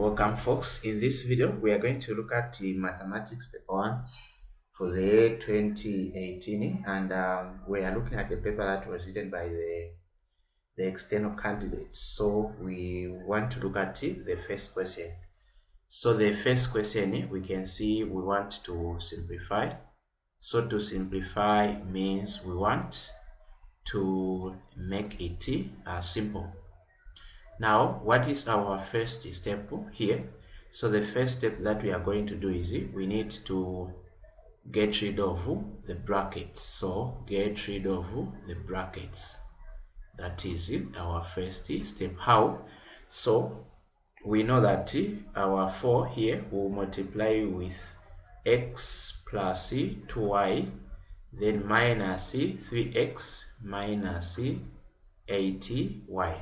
Welcome folks. In this video we are going to look at the mathematics paper 1 for the year 2018, and we are looking at the paper that was written by the external candidates. So we want to look at the first question. So the first question, we can see we want to simplify. So to simplify means we want to make it simple. Now, what is our first step here? So the first step that we are going to do is we need to get rid of the brackets. So get rid of the brackets. That is our first step. How? So we know that our 4 here will multiply with x plus 2y, then minus 3x minus 80y.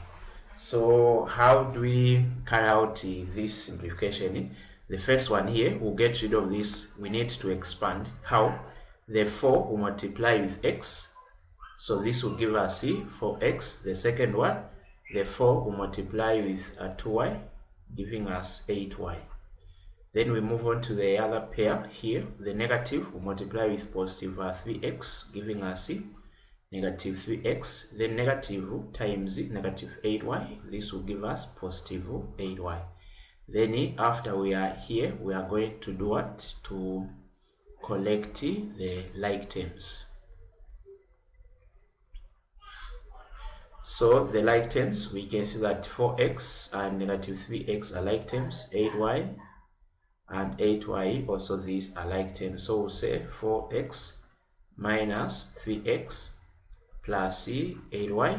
So how do we carry out this simplification? The first one here, we'll get rid of this. We need to expand. How? The 4 will multiply with x. So this will give us 4x. The second one, the 4 will multiply with 2y, giving us 8y. Then we move on to the other pair here. The negative will multiply with positive 3x, giving us negative 3x, then negative times negative 8y, this will give us positive 8y. Then after we are here, we are going to do what? To collect the like terms. So the like terms, we can see that 4x and negative 3x are like terms, 8y and 8y also, these are like terms. So we'll say 4x minus 3x plus 8y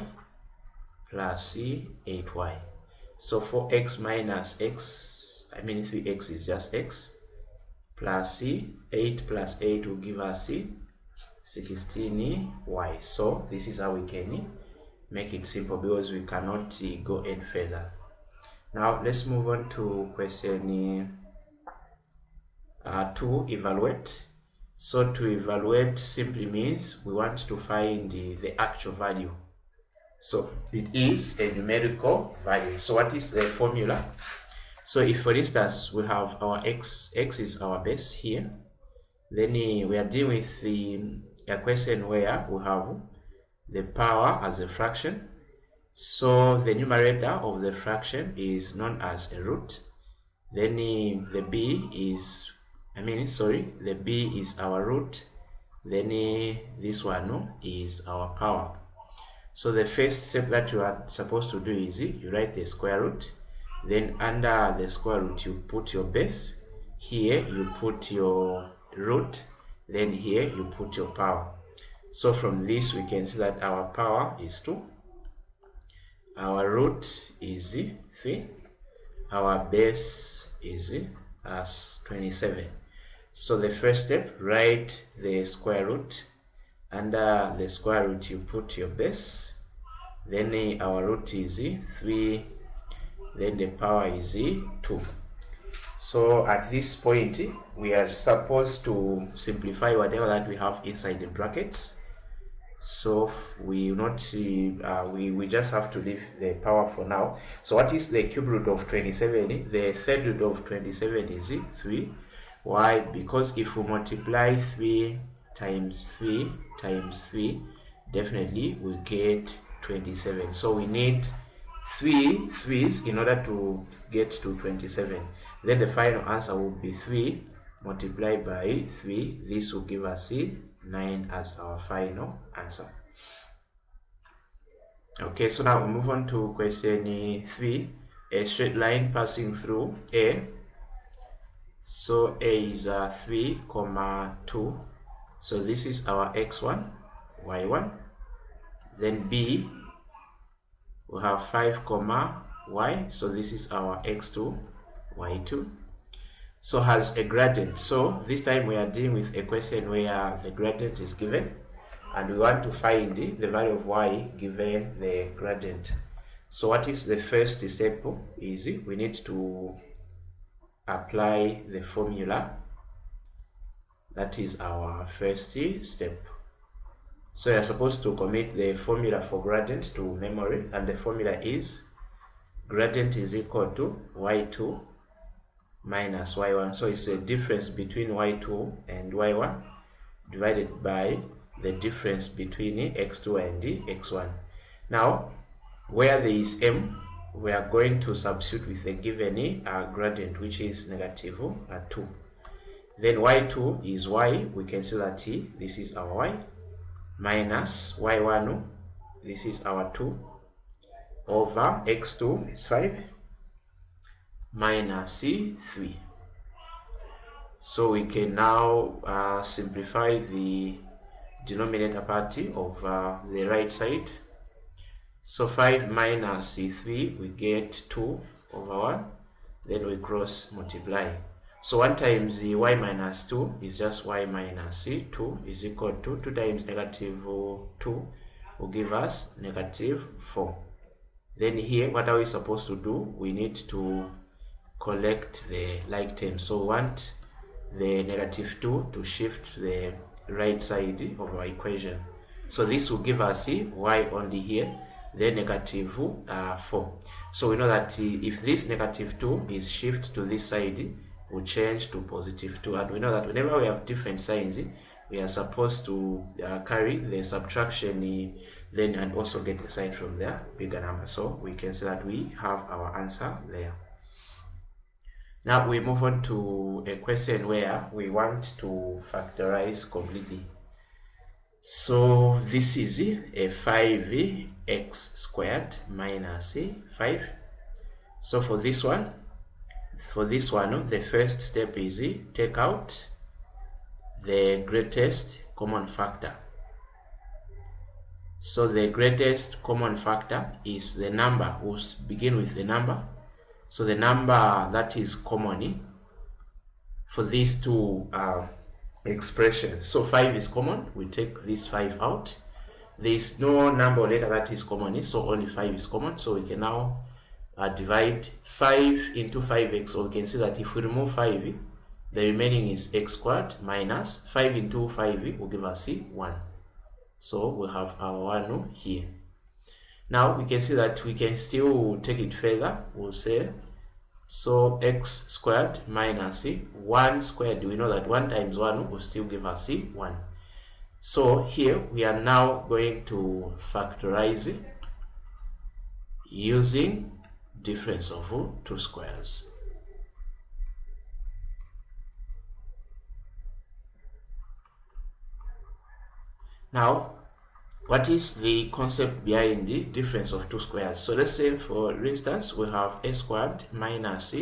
plus 8y. So 4x minus x, 3x is just x, plus 8 plus 8 will give us 16y. So this is how we can make it simple, because we cannot go any further. Now let's move on to question 2, evaluate. So to evaluate simply means we want to find the actual value. So it is a numerical value. So what is the formula? So if for instance we have our x is our base here, then we are dealing with a question where we have the power as a fraction. So the numerator of the fraction is known as a root. Then the b is the b is our root, then this one is our power. So the first step that you are supposed to do is you write the square root, then under the square root you put your base, here you put your root, then here you put your power. So from this we can see that our power is 2, our root is 3, our base is as 27. So the first step, write the square root. Under the square root you put your base, then our root is 3, then the power is 2. So at this point we are supposed to simplify whatever that we have inside the brackets. So we not we just have to leave the power for now. So what is the cube root of 27? The third root of 27 is 3. Why? Because if we multiply 3 times 3 times 3, definitely we get 27. So we need 3 threes in order to get to 27. Then the final answer will be 3 multiplied by 3. This will give us 9 as our final answer. Okay, so now we move on to question 3. A straight line passing through A. So A is 3, 2. So this is our x1, y1. Then B, we have 5, y. So this is our x2, y2. So has a gradient. So this time we are dealing with a question where the gradient is given, and we want to find the value of y given the gradient. So what is the first step? Is we need to apply the formula. That is our first step. So you're supposed to commit the formula for gradient to memory, and the formula is gradient is equal to y2 minus y1. So it's a difference between y2 and y1 divided by the difference between x2 and x1. Now, where there is m, we are going to substitute with the given gradient, which is negative 2. Then y2 is y, we can see that this is our y, minus y1, this is our 2, over x2 is 5, minus 3. So we can now simplify the denominator part of the right side. So 5 minus 3, we get 2 over 1, then we cross multiply. So 1 times the y minus 2 is just y minus 2 is equal to 2 times negative 2 will give us negative 4. Then here, what are we supposed to do? We need to collect the like terms. So we want the negative 2 to shift to the right side of our equation. So this will give us y only here, then negative 4. So we know that if this negative 2 is shifted to this side, will change to positive 2. And we know that whenever we have different signs, we are supposed to carry the subtraction then and also get the sign from the bigger number. So we can say that we have our answer there. Now we move on to a question where we want to factorize completely. So this is a 5x squared minus 5. So for this one, the first step is take out the greatest common factor. So the greatest common factor is the number. We'll begin with the number. So the number that is common for these two expressions. So 5 is common. We take this 5 out. There is no number or letter that is common, so only 5 is common. So we can now divide 5 into 5x. So we can see that if we remove 5, the remaining is x squared minus 5 into 5 will give us 1. So we have our 1 here. Now we can see that we can still take it further. We'll say, so x squared minus 1 squared. We know that 1 times 1 will still give us 1. So here we are now going to factorize using difference of 2 squares. Now, what is the concept behind the difference of 2 squares? So let's say, for instance, we have a squared minus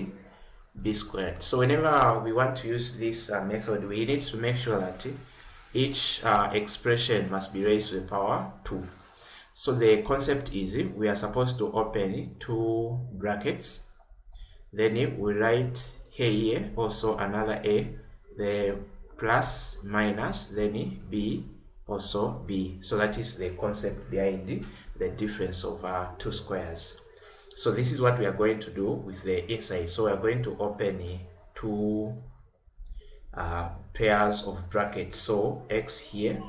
b squared. So whenever we want to use this method, we need to make sure that each expression must be raised to the power 2. So the concept is we are supposed to open 2 brackets. Then we write here also another a, the plus minus, then b, also b. So that is the concept behind the difference of 2 squares. So this is what we are going to do with the inside. So we are going to open 2 pairs of brackets. So x here,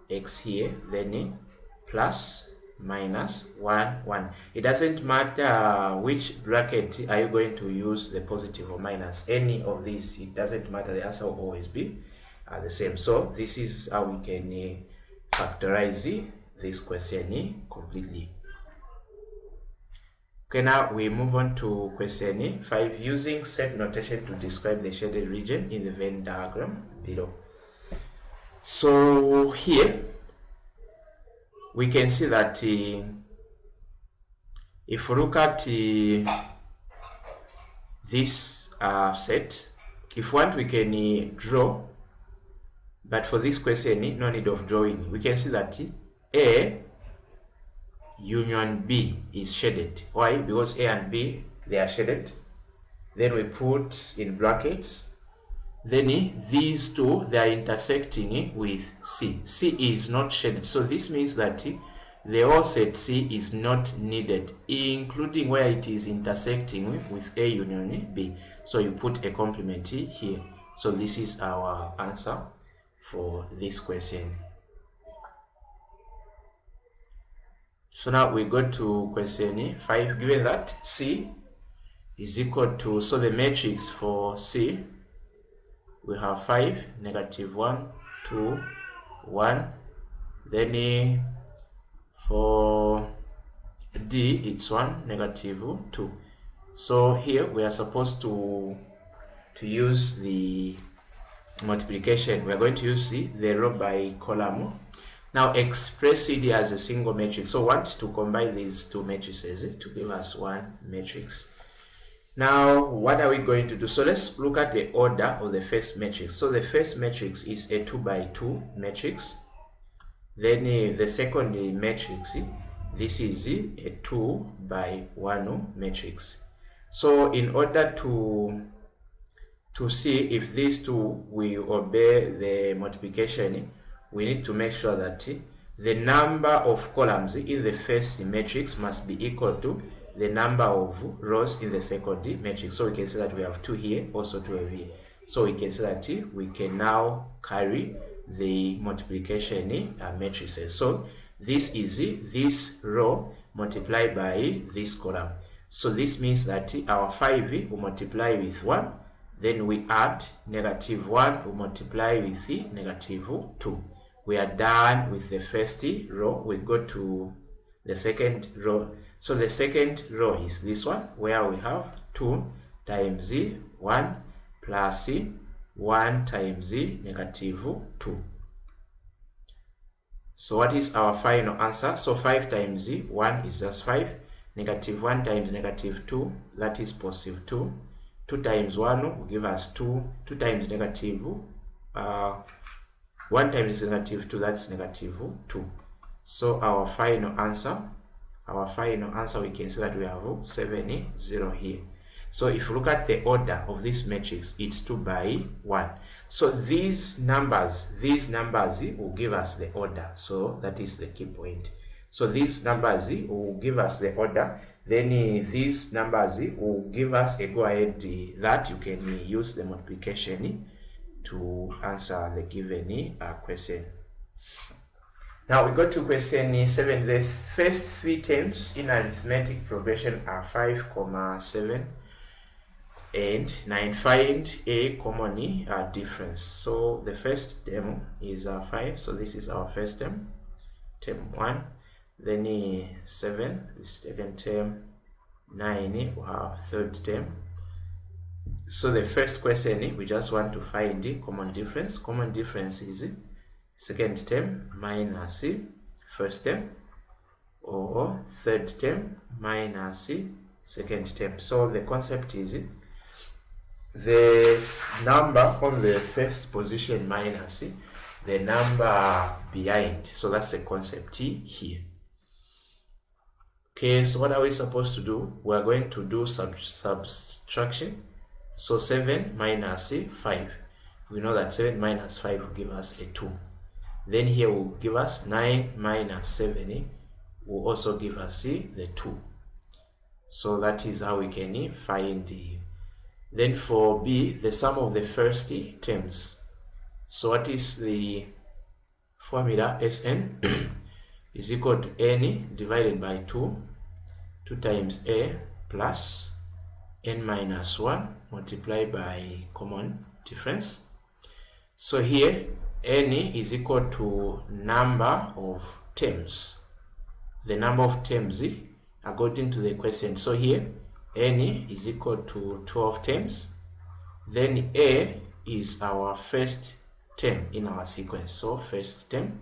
then plus minus 1, 1. It doesn't matter which bracket are you going to use, the positive or minus, any of these, it doesn't matter, the answer will always be the same. So this is how we can factorize this question completely. Okay, now we move on to question 5, using set notation to describe the shaded region in the Venn diagram below. So here we can see that if we look at this set, if we want, we can draw, but for this question, no need of drawing. We can see that A union B is shaded. Why? Because A and B, they are shaded. Then we put in brackets. Then these two, they are intersecting with C. C is not shaded. So this means that the whole set C is not needed, including where it is intersecting with A union B. So you put a complement here. So this is our answer for this question. So now we go to question 5. Given that C is equal to, so the matrix for C, we have 5, -1, 2, 1. Then for D, it's 1, -2. So here we are supposed to use the multiplication. We are going to use the row by column. Now express it as a single matrix. So want to combine these two matrices to give us one matrix. Now what are we going to do? So let's look at the order of the first matrix. So the first matrix is a 2 by 2 matrix. Then the second matrix, this is a 2 by 1 matrix. So in order to see if these two will obey the multiplication, we need to make sure that the number of columns in the first matrix must be equal to the number of rows in the second matrix. So we can say that we have 2 here, also 2 here. So we can say that we can now carry the multiplication matrices. So this is this row multiplied by this column. So this means that our 5 will multiply with 1, then we add -1 will multiply with the -2. We are done with the first row. We go to the second row. So the second row is this one, where we have 2 times 1 plus 1 times -2. So what is our final answer? So 5 times 1 is just 5. -1 times -2, that is +2. 2 times 1 will give us 2. 2 times -1 times -2, that's -2. So our final answer, we can say that we have 7, 0 here. So if you look at the order of this matrix, it's 2 by 1. So these numbers will give us the order. So that is the key point. So these numbers will give us the order. Then these numbers will give us a go ahead that you can use the multiplication to answer the given question. Now we go to question 7. The first 3 terms in arithmetic progression are 5, 7 and 9. Find a common difference. So the first term is 5. So this is our first term, term 1. Then 7 is second term, 9 we have third term. So the first question, we just want to find the common difference. Common difference is second term minus first term, or third term minus second term. So the concept is the number on the first position minus the number behind. So that's the concept here. Okay, so what are we supposed to do? We are going to do subtraction. So 7 minus 5. We know that 7 minus 5 will give us a 2. Then here will give us 9 minus 7 will also give us the 2. So that is how we can find the. Then for B, the sum of the first terms. So what is the formula? Sn is equal to n divided by 2. 2 times a plus n minus 1 multiplied by common difference. So here n is equal to number of terms, the number of terms according to the question. So here n is equal to 12 terms. Then a is our first term in our sequence. So first term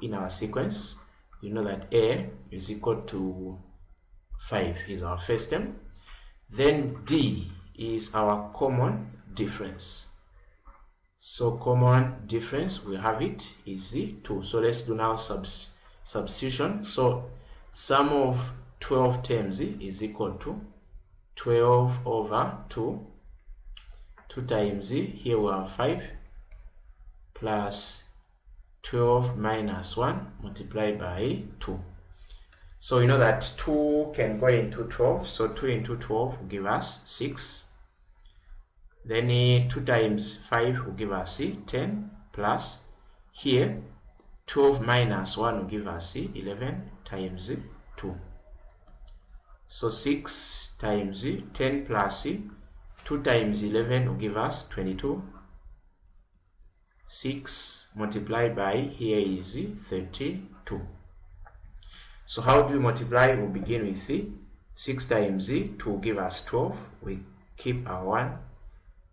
in our sequence, you know that a is equal to 5 is our first term. Then D is our common difference. So common difference, we have it is 2. So let's do now substitution. So sum of 12 terms is equal to 12 over 2. 2 times here we have 5 plus 12 minus 1 multiplied by 2. So we know that 2 can go into 12. So 2 into 12 will give us 6. Then 2 times 5 will give us 10 plus here 12 minus 1 will give us 11 times 2. So 6 times 10 plus 2 times 11 will give us 22. 6 multiplied by here is 32. So how do we multiply? We'll begin with 6 times 2 will give us 12. We keep our 1.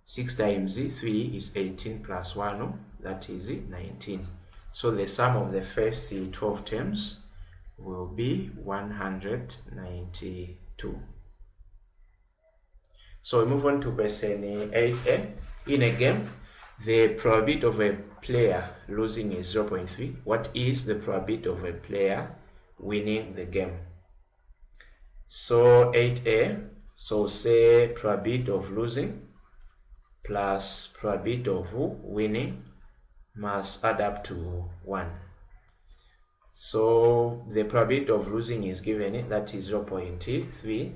6 times 3 is 18 plus 1, that is 19. So the sum of the first 12 terms will be 192. So we move on to question 8a. In a game, the probability of a player losing is 0.3. What is the probability of a player winning the game? So 8a, so say probability of losing plus probability of winning must add up to 1. So the probability of losing is given, that is 0.3,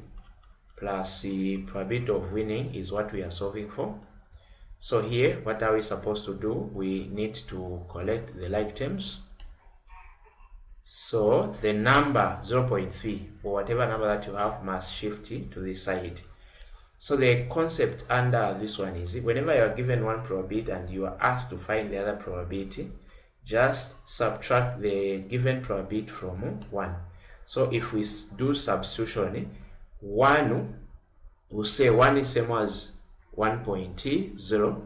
plus the probability of winning is what we are solving for. So here, what are we supposed to do? We need to collect the like terms. So the number 0.3 or whatever number that you have must shift to this side. So the concept under this one is whenever you are given one probability and you are asked to find the other probability, just subtract the given probability from 1. So if we do substitution, 1 will say 1 is same as 1.0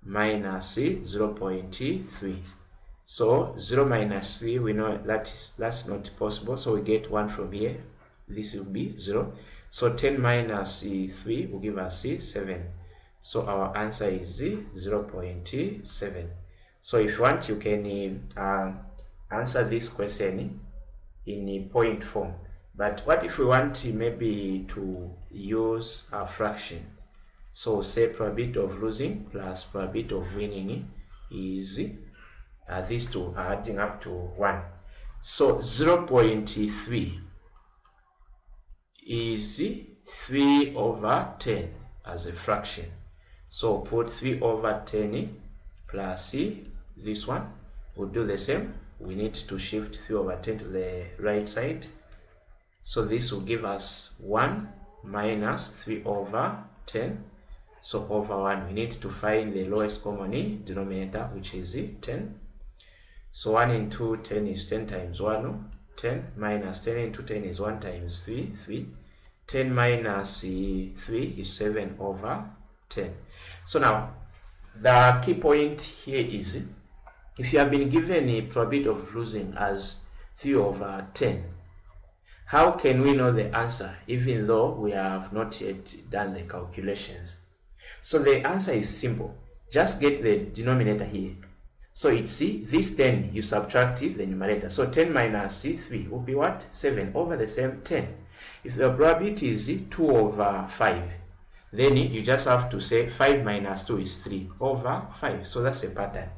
minus 0.3. So 0 minus 3, we know that's not possible, so we get 1 from here. This will be 0. So 10 minus 3 will give us 7. So our answer is 0.7. So if you want, you can answer this question in point form. But what if we want maybe to use a fraction? So say probability of losing plus probability of winning is these two are adding up to 1. So 0.3 is 3 over 10 as a fraction. So put 3 over 10 plus this one. We'll do the same. We need to shift 3 over 10 to the right side. So this will give us 1 minus 3 over 10. So over 1, we need to find the lowest common denominator, which is 10. So 1 into 10 is 10 times 1. 10 minus 10 into 10 is 1 times 3, 3. 10 minus 3 is 7 over 10. So now, the key point here is, if you have been given a probability of losing as 3 over 10, how can we know the answer even though we have not yet done the calculations? So the answer is simple. Just get the denominator here. So it's this 10, you subtract the numerator. So 10 minus 3 will be what? 7 over the same 10. If the probability is 2 over 5, then you just have to say 5 minus 2 is 3 over 5. So that's a pattern.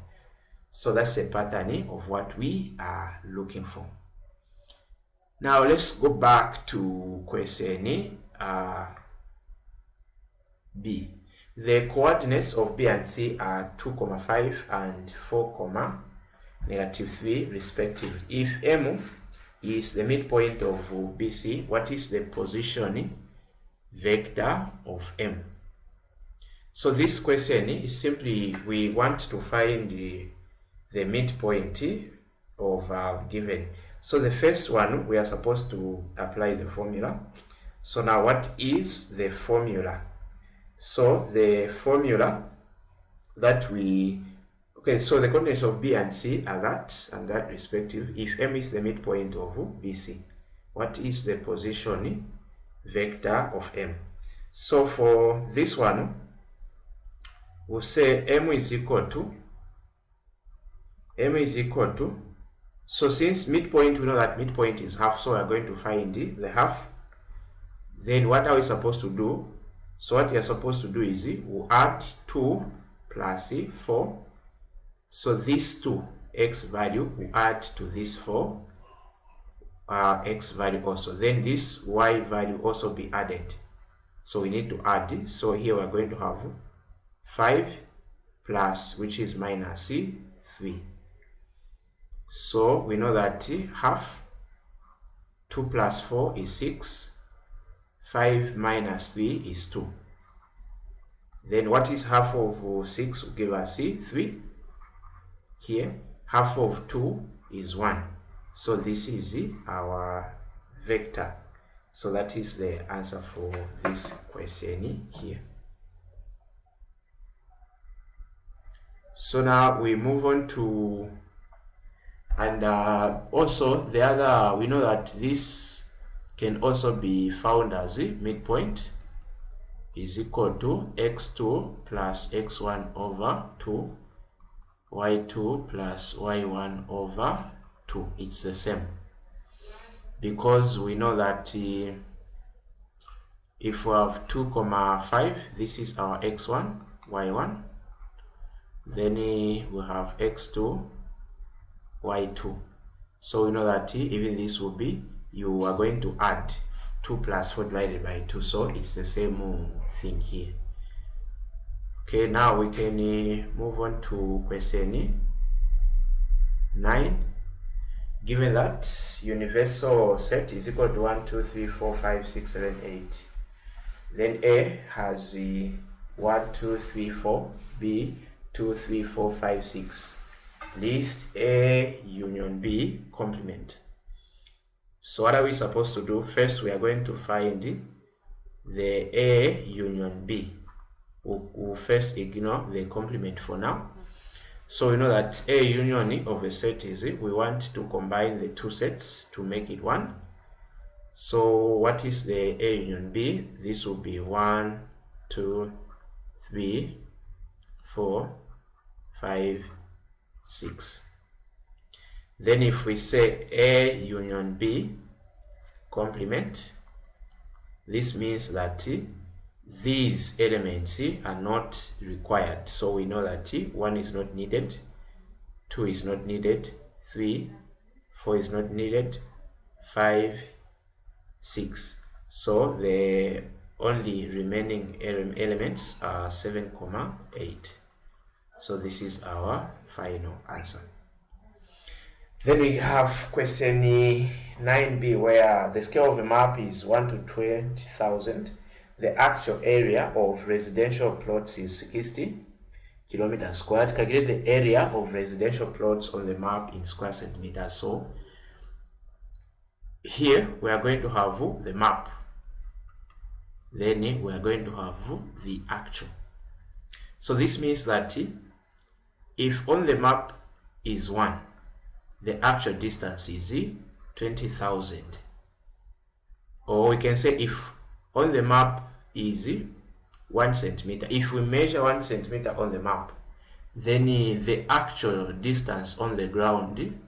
So that's a pattern of what we are looking for. Now let's go back to question B. The coordinates of B and C are 2,5 and 4,-3 respectively. If M is the midpoint of BC, what is the position vector of M? So this question is simply, we want to find the midpoint of given. So the first one, we are supposed to apply the formula. So now what is the formula? So the formula that so the coordinates of B and C are that and that respective. If M is the midpoint of BC, what is the position vector of M? So for this one, we'll say M is equal to, so since midpoint, we know that midpoint is half, so we are going to find the half. Then what are we supposed to do? So what we are supposed to do is we'll add 2 plus 4. So this 2 x value will add to this 4 x value also. Then this y value also be added. So we need to add this. So here we are going to have 5 plus, which is minus 3. So we know that half 2 plus 4 is 6. 5 minus 3 is 2. Then what is half of 6 will give us 3 here. Half of 2 is 1. So this is our vector. So that is the answer for this question here. So now we move on to, and also the other, we know that this can also be found as a midpoint is equal to x2 plus x1 over 2, y2 plus y1 over 2. It's the same, because we know that if we have 2, 5, this is our x1, y1, then we have x2, y2. So we know that even this will be, you are going to add 2 plus 4 divided by 2, so it's the same thing here. Okay, now we can move on to question 9. Given that universal set is equal to 1, 2, 3, 4, 5, 6, 7, 8, then A has 1, 2, 3, 4, B 2, 3, 4, 5, 6. List A union B complement. So what are we supposed to do? First, we are going to find the A union B. We'll first ignore the complement for now. So we know that A union of a set is, we want to combine the two sets to make it one. So what is the A union B? This will be 1, 2, 3, 4, 5, 6. Then if we say A union B complement, this means that these elements are not required. So we know that 1 is not needed, 2 is not needed, 3, 4 is not needed, 5, 6. So the only remaining elements are 7, 8. So this is our final answer. Then we have question 9b, where the scale of a map is 1 to 20,000. The actual area of residential plots is 60 kilometers squared. Calculate the area of residential plots on the map in square centimeters. So here we are going to have the map. Then we are going to have the actual. So this means that if on the map is 1, the actual distance is 20,000. Or we can say if on the map is 1 centimeter. If we measure 1 centimeter on the map, then the actual distance on the ground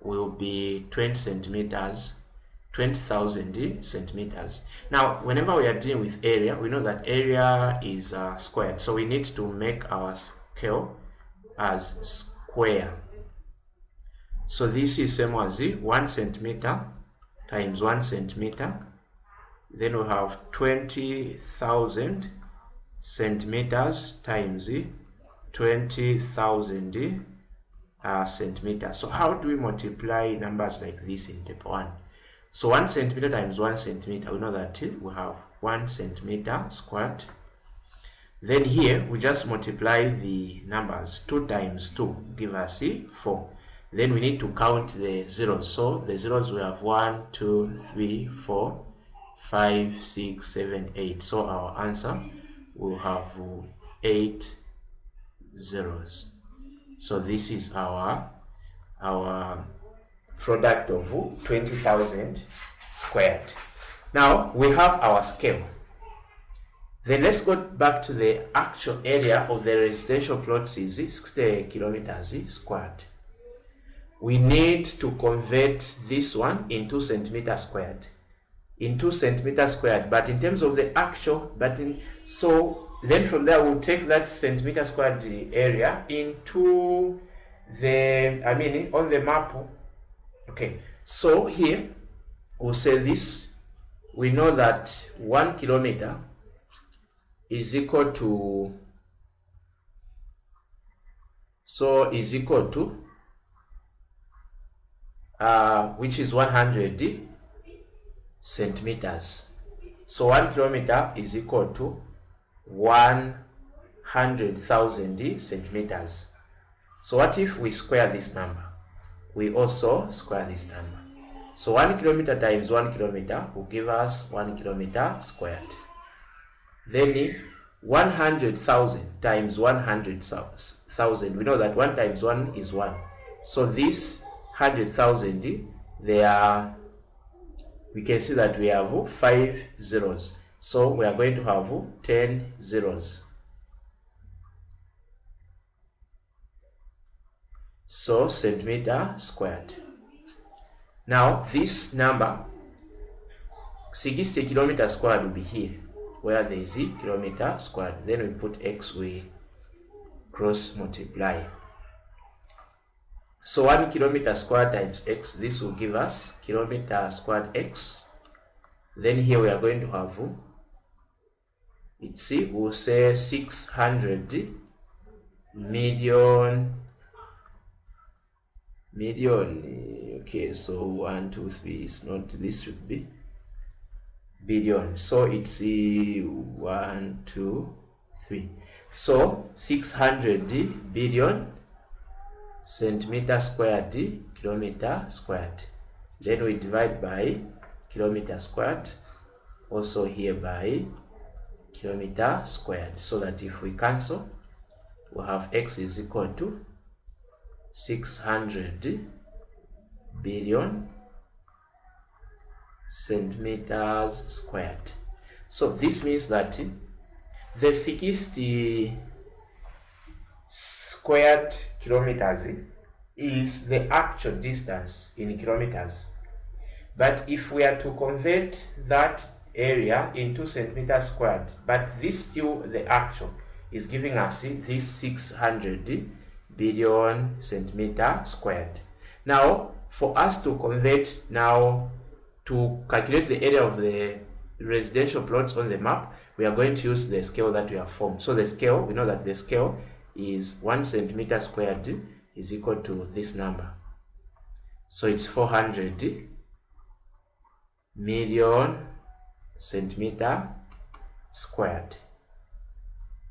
will be 20 centimeters, 20,000 centimeters. Now, whenever we are dealing with area, we know that area is squared. So we need to make our scale as square. So this is same as 1 centimeter times 1 centimeter. Then we have 20,000 centimeters times 20,000 centimeters. So how do we multiply numbers like this in step 1? So 1 centimeter times 1 centimeter, we know that we have 1 centimeter squared. Then here we just multiply the numbers. 2 times 2 give us 4. Then we need to count the zeros. So the zeros we have 1, 2, 3, 4, 5, 6, 7, 8. So our answer will have 8 zeros. So this is our product of 20,000 squared. Now we have our scale. Then let's go back to the actual area of the residential plots is 60 kilometers squared. We need to convert this one into centimeters squared. Into centimeters squared, but in terms of the actual, so then from there we'll take that centimeter squared area into the, on the map. Okay, so here we'll say this. We know that 1 kilometer is equal to, which is 100 centimeters. So 1 kilometer is equal to 100,000 centimeters. So what if we square this number? We also square this number. So 1 kilometer times 1 kilometer will give us 1 kilometer squared. Then 100,000 times 100,000. We know that 1 times 1 is 1. So this 100,000, we can see that we have 5 zeros. So we are going to have 10 zeros. So centimeter squared. Now this number 60 kilometer squared will be here where there is a kilometer squared. Then we put x, we cross multiply. So 1 kilometer squared times x, this will give us kilometer squared x. Then here we are going to have, let's see, we'll say 600 million. Okay, so 1 2 3 is not, this should be billion. So it's 1 2 3. So 600 billion centimeter squared kilometer squared. Then we divide by kilometer squared, also here by kilometer squared, so that if we cancel, we have x is equal to 600 billion centimeters squared. So this means that the 60 squared kilometers is the actual distance in kilometers. But if we are to convert that area into centimeters squared, but this still the actual is giving us this 600 billion centimeter squared. Now, for us to convert now to calculate the area of the residential plots on the map, we are going to use the scale that we have formed. So the scale, we know that the scale is 1 centimeter squared is equal to this number. So it's 400 million centimeter squared.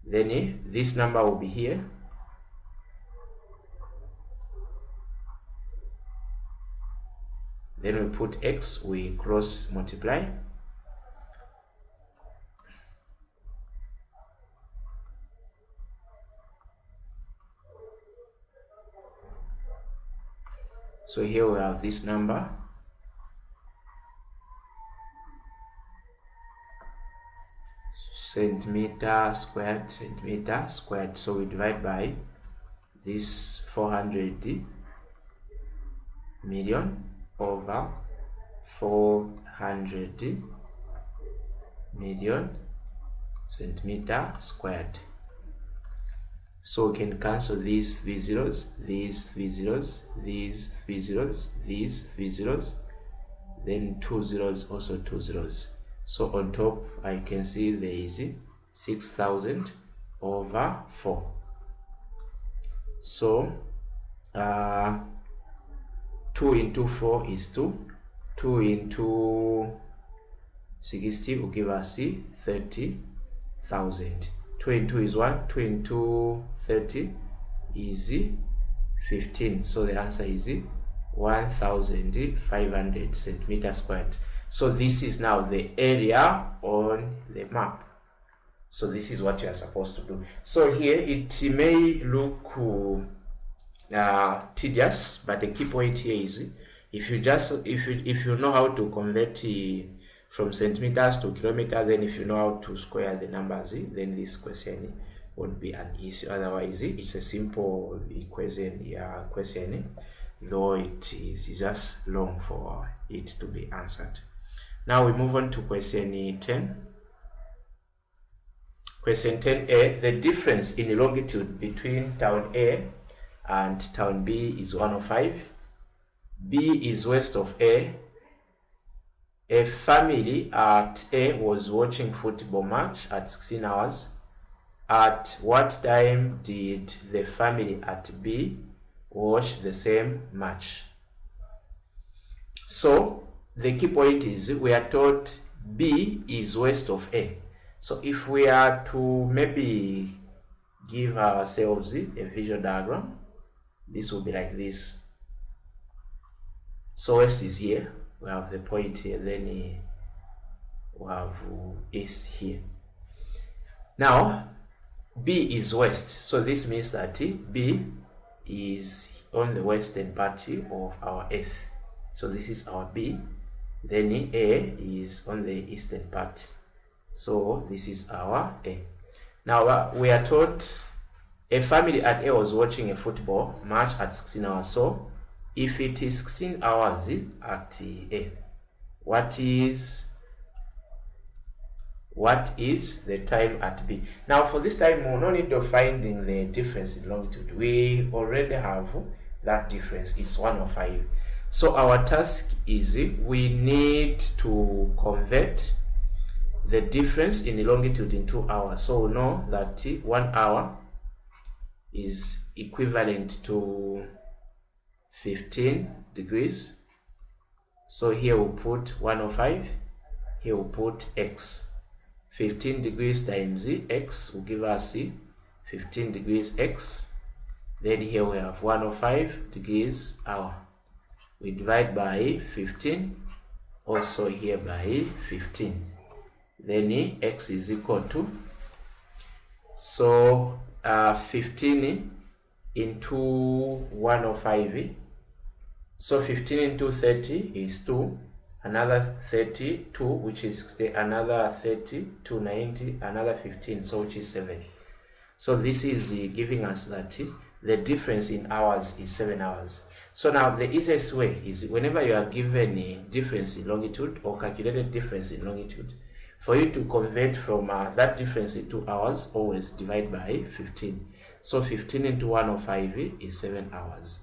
Then this number will be here. Then we put x, we cross multiply. So here we have this number. Centimeter squared. So we divide by this 400 million over 400 million centimeter squared. So we can cancel these 3 zeros, these 3 zeros, these 3 zeros, these 3 zeros, then 2 zeros, also 2 zeros. So on top I can see there is 6,000 over 4. So 2 into 4 is 2. 2 into 60 will give us 30,000. 2 into is 1. 2 into 30 is 15. So the answer is 1,500 centimeters squared. So this is now the area on the map. So this is what you are supposed to do. So here it may look tedious, but the key point here is if you know how to convert from centimeters to kilometers, then if you know how to square the numbers, then this question would be an issue. Otherwise it's a simple equation question, though it is just long for it to be answered. Now we move on to question 10. Question 10a, the difference in longitude between town A and town B is 105. B is west of A. A family at A was watching football match at 16 hours. At what time did the family at B watch the same match? So the key point is we are told B is west of A. So if we are to maybe give ourselves a visual diagram, this will be like this. So west is here, we have the point here, then we have east here. Now B is west, so this means that B is on the western part of our earth. So this is our B. Then A is on the eastern part. So this is our A. Now we are taught a family at A was watching a football match at 16 hours. So if it is 16 hours at A, what is the time at B? Now for this time, we no need of finding the difference in longitude. We already have that difference. It's 105. So our task is we need to convert the difference in the longitude into hours. So we know that 1 hour is equivalent to 15 degrees. So here we'll put 105, here we'll put x. 15 degrees times x will give us 15 degrees x. Then here we have 105 degrees hour. We divide by 15, also here by 15. Then x is equal to, so 15 into 105. So 15 into 30 is 2. Another 32, which is 60, another 30, 290, another 15, so which is 7. So this is giving us that the difference in hours is 7 hours. So now the easiest way is whenever you are given a difference in longitude or calculated difference in longitude, for you to convert from that difference into hours, always divide by 15. So 15 into 105 is 7 hours.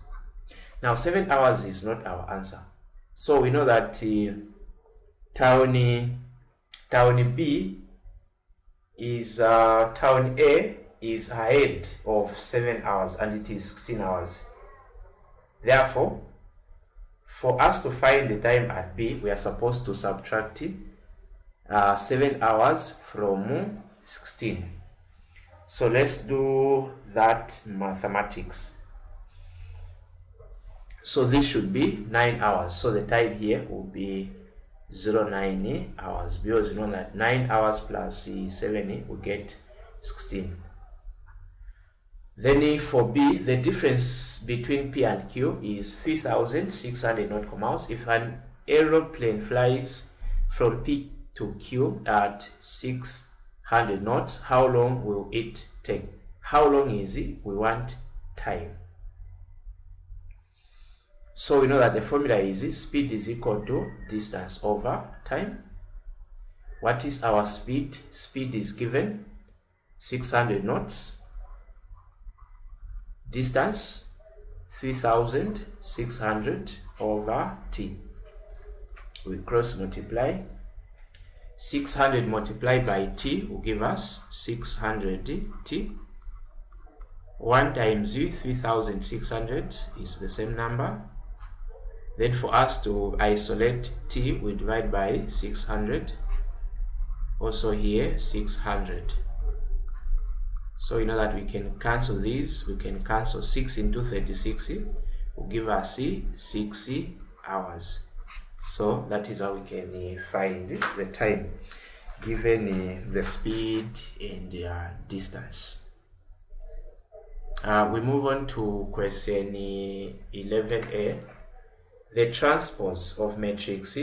Now 7 hours is not our answer. So we know that town B is town A is ahead of 7 hours and it is 16 hours. Therefore, for us to find the time at B, we are supposed to subtract 7 hours from 16. So let's do that mathematics. So this should be 9 hours. So the time here will be 09 hours, because you know that 9 hours plus 7 will get 16. Then for B, the difference between P and Q is 3,600 nautical miles. If an aeroplane flies from P to Q at 600 knots, how long will it take? How long is it? We want time. So we know that the formula is speed is equal to distance over time. What is our speed? Speed is given 600 knots. Distance 3,600 over t. We cross multiply. 600 multiplied by t will give us 600 t. 1 times 3,600 is the same number. Then for us to isolate t, we divide by 600. Also here 600. So you know that we can cancel these. We can cancel 6 into 36 will give us 60 hours. So that is how we can find the time given the speed and the distance. We move on to question 11a. The transpose of matrix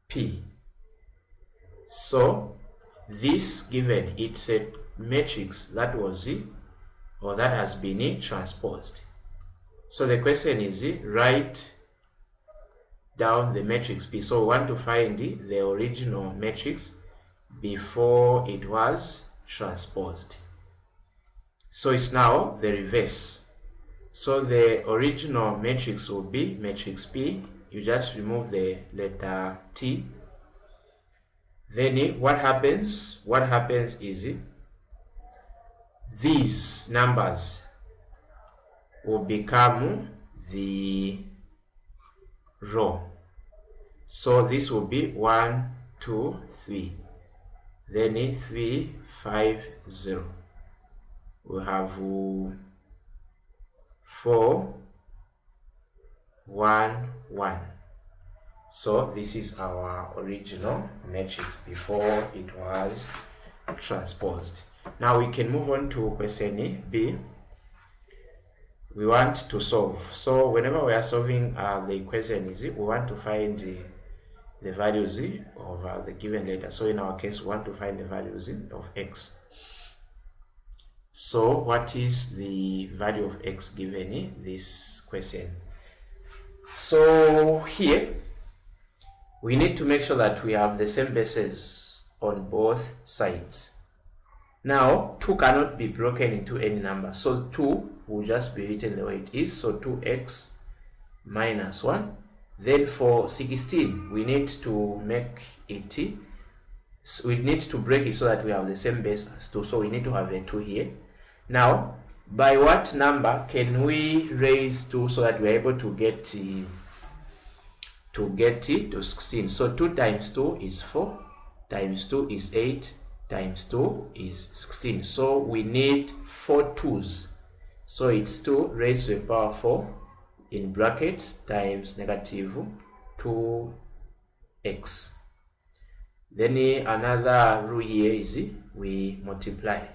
P. So this given, it's a matrix that was or that has been transposed. So the question is write down the matrix P. So we want to find the original matrix before it was transposed. So it's now the reverse. So the original matrix will be matrix P. You just remove the letter T. Then what happens? What happens is these numbers will become the row. So this will be 1, 2, 3. Then 3, 5, 0. We have 4, 1, 1. So this is our original matrix before it was transposed. Now we can move on to question B. We want to solve. So whenever we are solving the equation, we want to find the values of the given data. So in our case, we want to find the values of x. So what is the value of x given this question? So here we need to make sure that we have the same bases on both sides. Now 2 cannot be broken into any number, so 2 will just be written the way it is. So 2x minus 1. Then for 16 we need to make it, we need to break it so that we have the same base as 2, so we need to have a 2 here. Now by what number can we raise 2 so that we are able to get it to 16? So 2 times 2 is 4, times 2 is 8, times 2 is 16. So we need 4 2's. So it's 2 raised to the power 4 in brackets times negative 2x. Then another rule here is we multiply.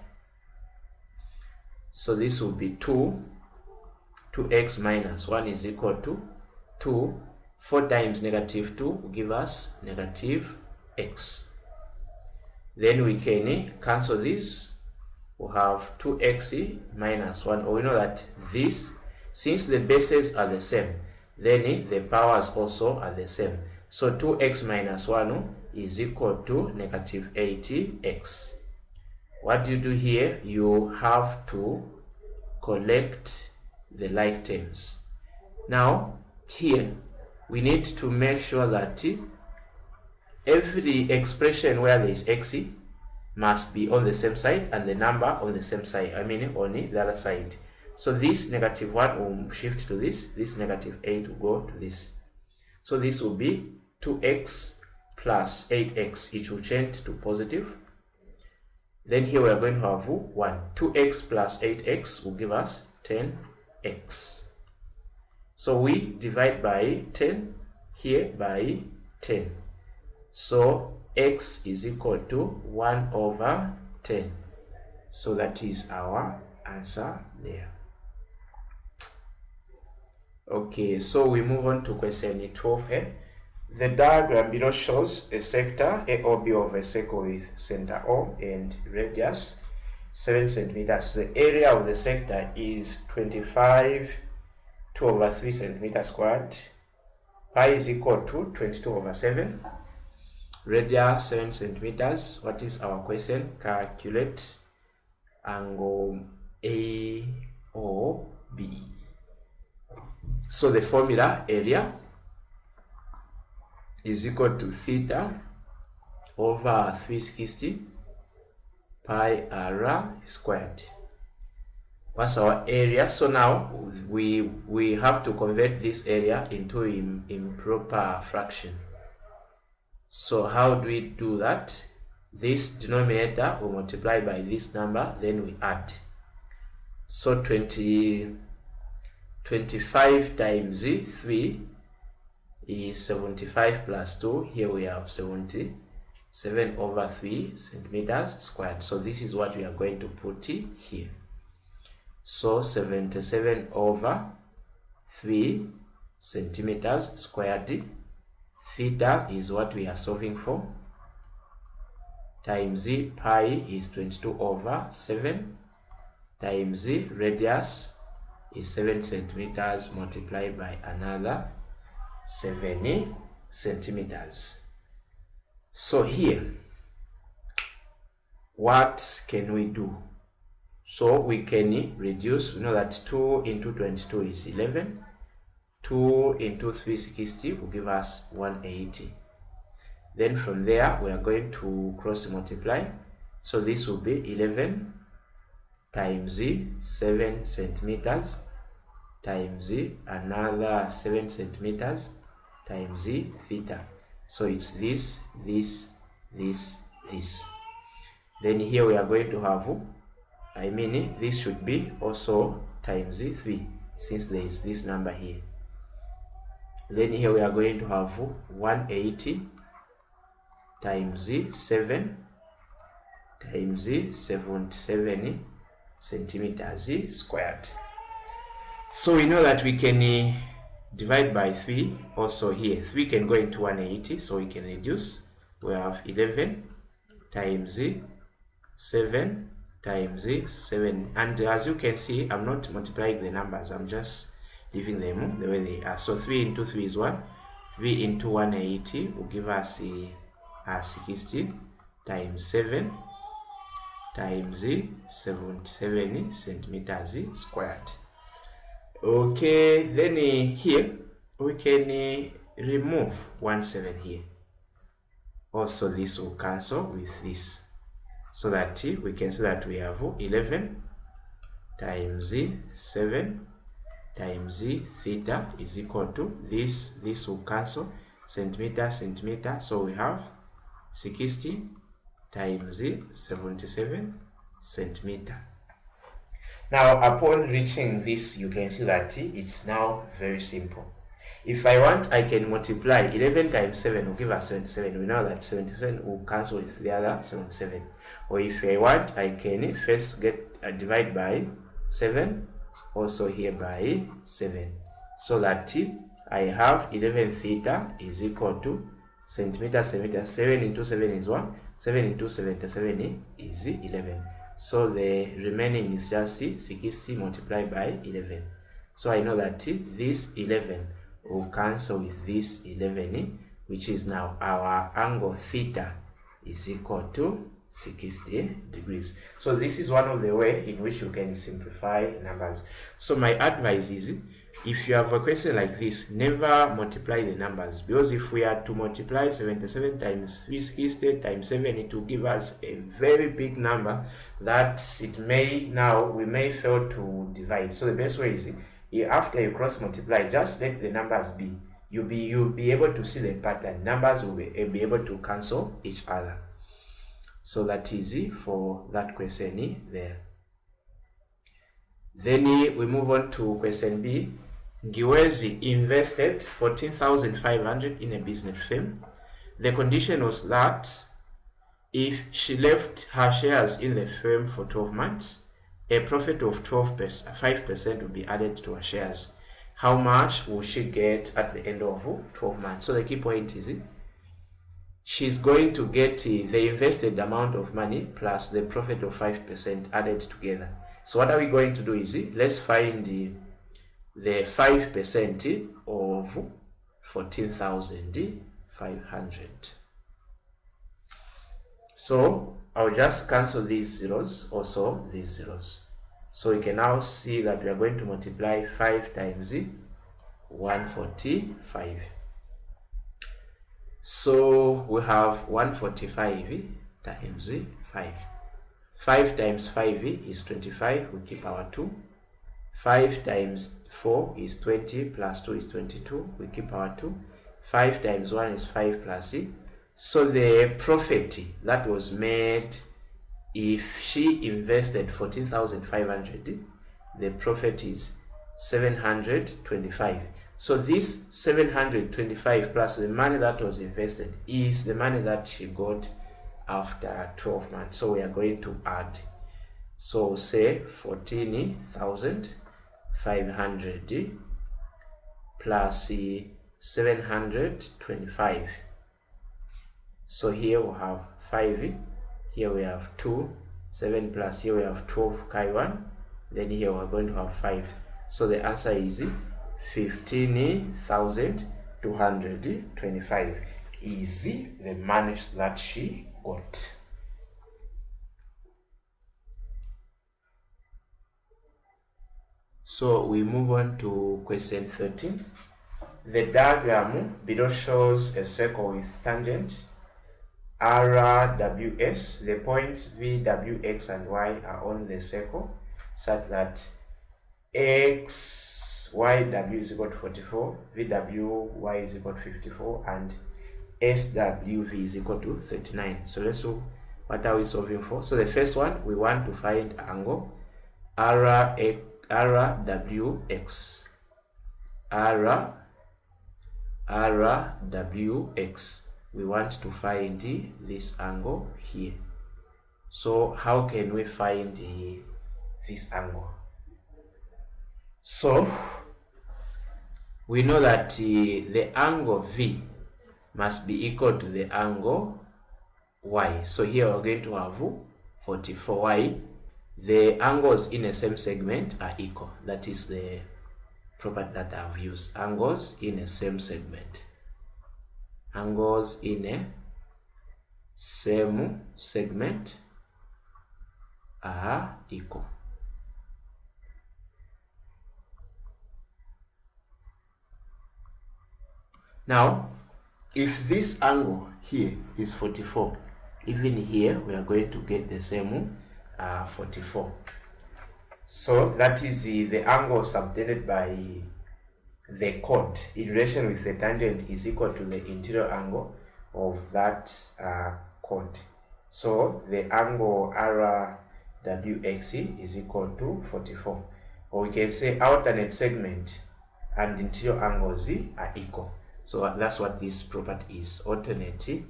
So this will be 2x minus 1 is equal to 2. 4 times negative 2 will give us negative x. Then we can cancel this. We have 2x minus 1. We know that this, since the bases are the same, then the powers also are the same. So 2x minus 1 is equal to negative 80x. What do you do here? You have to collect the like terms. Now here we need to make sure that every expression where there is x must be on the same side and the number on the same side, on the other side. So this negative 1 will shift to this negative 8 will go to this. So this will be 2x plus 8x, it will change to positive. Then here we are going to have 1. 2x plus 8x will give us 10x. So we divide by 10 here by 10. So x is equal to 1 over 10. So that is our answer there. Okay, so we move on to question 12a. The diagram below shows a sector AOB of a circle with center O and radius 7 centimeters. The area of the sector is 25 2 over 3 centimeters squared. Pi is equal to 22 over 7. Radius 7 centimeters. What is our question? Calculate angle AOB. So the formula, area is equal to theta over 360 pi r squared. What's our area? So now we have to convert this area into improper fraction. So how do we do that? This denominator will multiply by this number, then we add. So 25 times 3 is 75 plus 2. Here we have 77 over 3 centimeters squared. So this is what we are going to put here. So 77 over 3 centimeters squared. Theta is what we are solving for. Times pi is 22 over 7. Times radius is 7 centimeters multiplied by another 7 centimeters. So here, what can we do? So we can reduce. We know that 2 into 22 is 11. 2 into 360 will give us 180. Then from there, we are going to cross multiply. So this will be 11 times 7 centimeters times another 7 centimeters times theta. So it's this this. Then here we are going to have, this should be also times 3, since there is this number here. Then here we are going to have 180 times 7 times 77 centimeters squared. So we know that we can divide by 3 also here. 3 can go into 180, so we can reduce. We have 11 times 7 times 7. And as you can see, I'm not multiplying the numbers, I'm just leaving them the way they are. So 3 into 3 is 1. 3 into 180 will give us 60 times 7 times 77 centimeters squared. Okay, then here we can remove 17 here. Also this will cancel with this, so that we can see that we have 11 times 7 times theta is equal to this will cancel, centimeter, so we have 60 times 77 centimeter. Now upon reaching this, you can see that it's now very simple. If I want, I can multiply 11 times 7 will give us 77. We know that 77 will cancel with the other 77. Or if I want, I can first divide by 7, also here by 7, so that I have 11 theta is equal to centimeter. 7 into 7 is 1, 7 into 77 is 11. So the remaining is just 60 multiplied by 11. So I know that this 11 will cancel with this 11, which is now our angle theta is equal to 60 degrees. So this is one of the way in which you can simplify numbers. So my advice is, if you have a question like this, never multiply the numbers, because if we are to multiply 77 times 360 times 7, it will give us a very big number that we may fail to divide. So the best way is, after you cross multiply, just let the numbers be. You'll be able to see the pattern. Numbers will be able to cancel each other. So that is it for that question there. Then we move on to question B. Giwezi invested 14,500 in a business firm. The condition was that if she left her shares in the firm for 12 months, a profit of 5% will be added to her shares. How much will she get at the end of 12 months? So the key point is, she's going to get the invested amount of money plus the profit of 5% added together. So what are we going to do is, let's find the 5% of 14,500. So I'll just cancel these zeros, also these zeros. So we can now see that we are going to multiply 5 times 145. So we have 145 times 5. 5 times 5 is 25, we keep our 2. 5 times 4 is 20, plus 2 is 22, we keep our 2. 5 times 1 is 5 plus c. So the profit that was made, if she invested 14,500, the profit is 725. So this 725 plus the money that was invested is the money that she got after 12 months. So we are going to add. So say 14,500 plus 725. So here we have 5, here we have 2, 7 plus here we have 12 chi1, then here we are going to have 5. So the answer is 15,225 is the money that she got. So we move on to question 13. The diagram below shows a circle with tangents RWS. The points V, W, X, and Y are on the circle, such that X, Y, W is equal to 44, V, W, Y is equal to 54, and SWV is equal to 39. So let's look, what are we solving for? So the first one, we want to find angle RWX. RWX. We want to find this angle here. So how can we find this angle? So we know that the angle V must be equal to the angle Y. So here we're going to have 44Y. The angles in a same segment are equal. That is the property that I've used. Angles in a same segment. Angles in a same segment are equal. Now, if this angle here is 44, even here we are going to get the same 44. So that is the angle subtended by the chord in relation with the tangent is equal to the interior angle of that chord. So the angle RWX is equal to 44. Or we can say alternate segment and interior angles are equal. So that's what this property is, alternate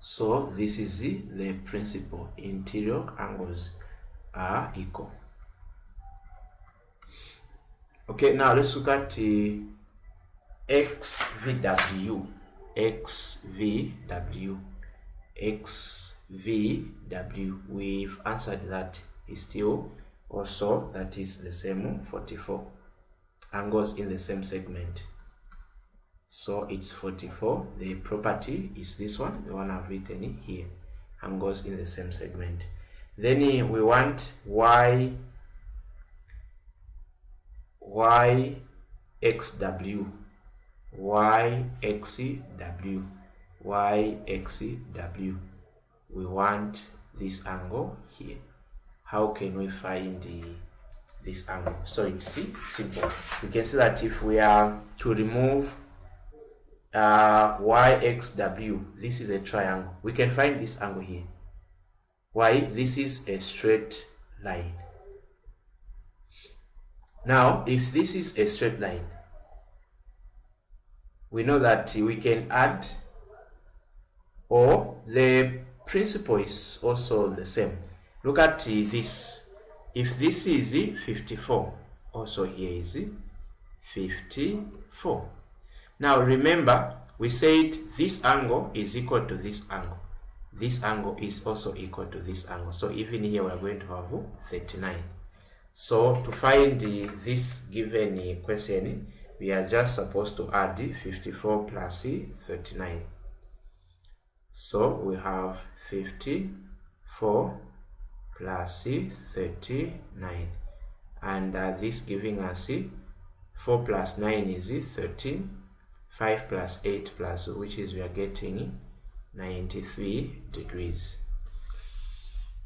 So this is the principle, interior angles are equal. Okay, now let's look at XVW. XVW, we've answered that. Is still also, that is the same 44 angles in the same segment. So it's 44. The property is this one, the one I've written here, angles in the same segment. Then we want YXW. We want this angle here. How can we find this angle? So it's simple. We can see that if we are to remove YXW, this is a triangle, we can find this angle here. Why? This is a straight line. Now, if this is a straight line, we know that we can add, or the principle is also the same. Look at this. If this is 54, also here is 54. Now remember, we said this angle is equal to this angle. This angle is also equal to this angle. So even here we are going to have 39. So to find this given question, we are just supposed to add 54 plus 39. So we have 54 plus 39. And this giving us 4 plus 9 is 13. 5 plus 8 plus, which is we are getting 93 degrees.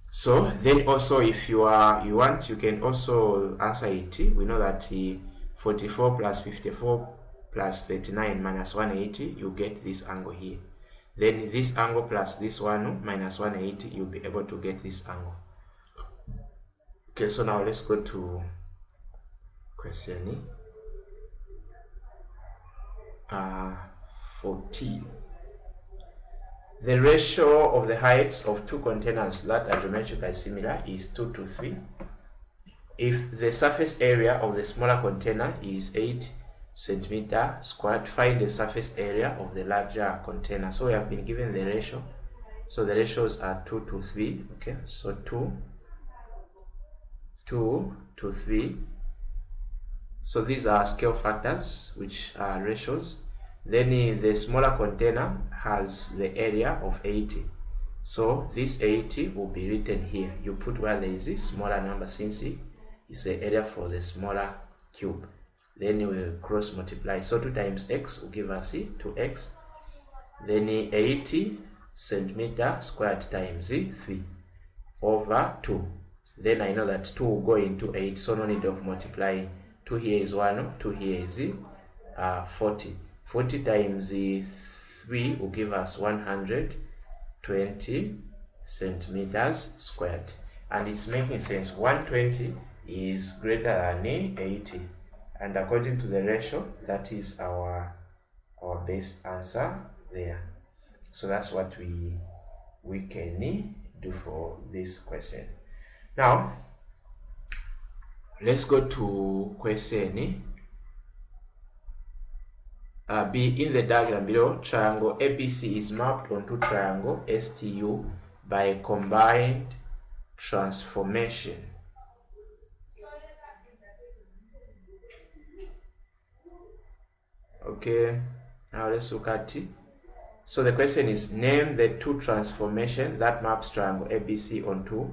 So then also if you want, you can also answer it. We know that 44 plus 54 plus 39 minus 180, you get this angle here. Then this angle plus this one minus 180, you'll be able to get this angle. Okay, so now let's go to question 14. The ratio of the heights of two containers that are geometrically similar is 2 to 3. If the surface area of the smaller container is 8 centimeter squared, find the surface area of the larger container. So we have been given the ratio. So the ratios are 2 to 3. Okay, so 2 to 3. So these are scale factors, which are ratios. Then the smaller container has the area of 80. So this 80 will be written here. You put where there is a smaller number, since it's the area for the smaller cube. Then we will cross multiply. So 2 times x will give us 2x. Then 80 centimeter squared times 3 over 2. Then I know that 2 will go into 8, so no need of multiplying. 2 here is 1, 2 here is 40. 40 times 3 will give us 120 centimeters squared. And it's making sense. 120 is greater than 80. And according to the ratio, that is our best answer there. So that's what we can do for this question. Now, let's go to question B. In the diagram below, triangle ABC is mapped onto triangle STU by combined transformation. Okay, now let's look at it. So the question is, name the two transformations that maps triangle ABC onto.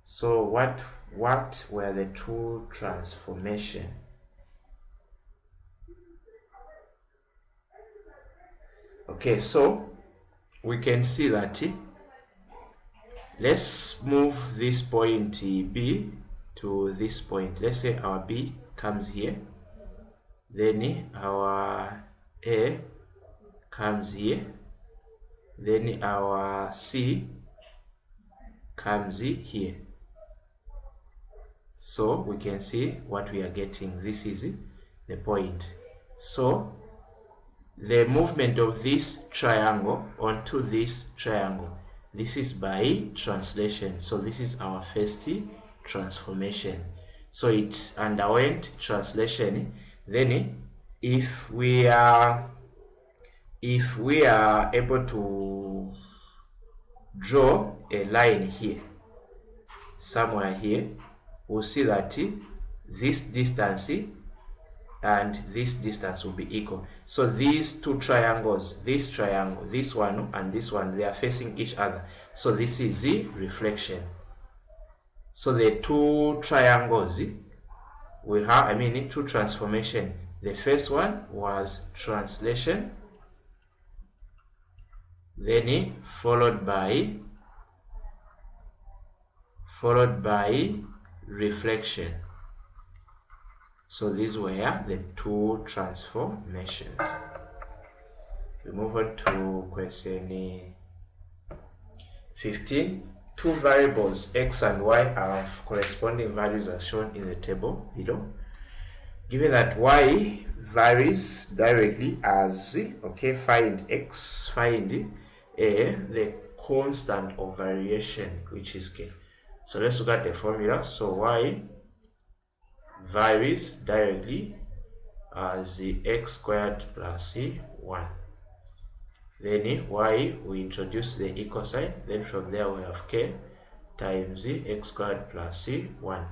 So what were the two transformations? Okay, so we can see that let's move this point B to this point. Let's say our B comes here, then our A comes here, then our C comes here. So we can see what we are getting. This is the point. So the movement of this triangle onto this triangle, this is by translation. So this is our first transformation. So it underwent translation. Then if we are able to draw a line here, somewhere here, we'll see that this distance and this distance will be equal. So these two triangles, this triangle, this one and this one, they are facing each other. So this is the reflection. So the two triangles we have, two transformation. The first one was translation, then followed by reflection. So these were the two transformations. We move on to question 15. Two variables x and y have corresponding values as shown in the table below. Given that y varies directly as find x, find the constant of variation, which is k. So let's look at the formula. So y varies directly as the x squared plus 1. Then y, we introduce the equal sign. Then from there we have k times x squared plus 1.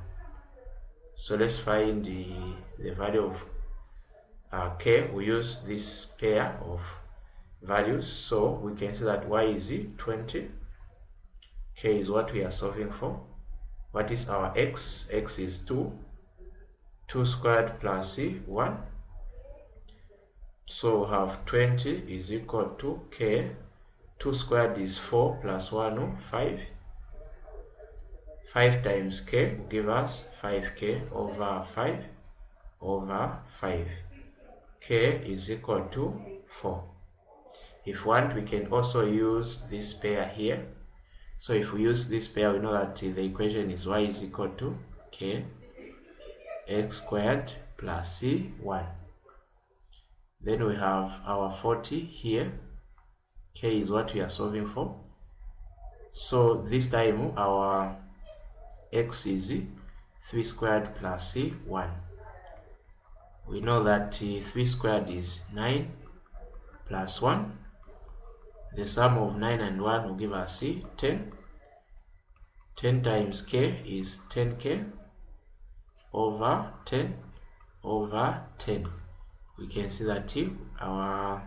So let's find the value of k. We use this pair of values. So we can see that y is 20. K is what we are solving for. What is our x? X is 2. 2 squared plus 1. So we have 20 is equal to k. 2 squared is 4 plus 1, 5. 5 times k will give us 5k over 5 over 5. K is equal to 4. If we want, we can also use this pair here. So if we use this pair, we know that the equation is y is equal to k x squared plus 1. Then we have our 40 here. K is what we are solving for. So this time our x is 3 squared plus 1. We know that 3 squared is 9 plus 1. The sum of 9 and 1 will give us 10. 10 times k is 10k over 10 over 10. We can see that our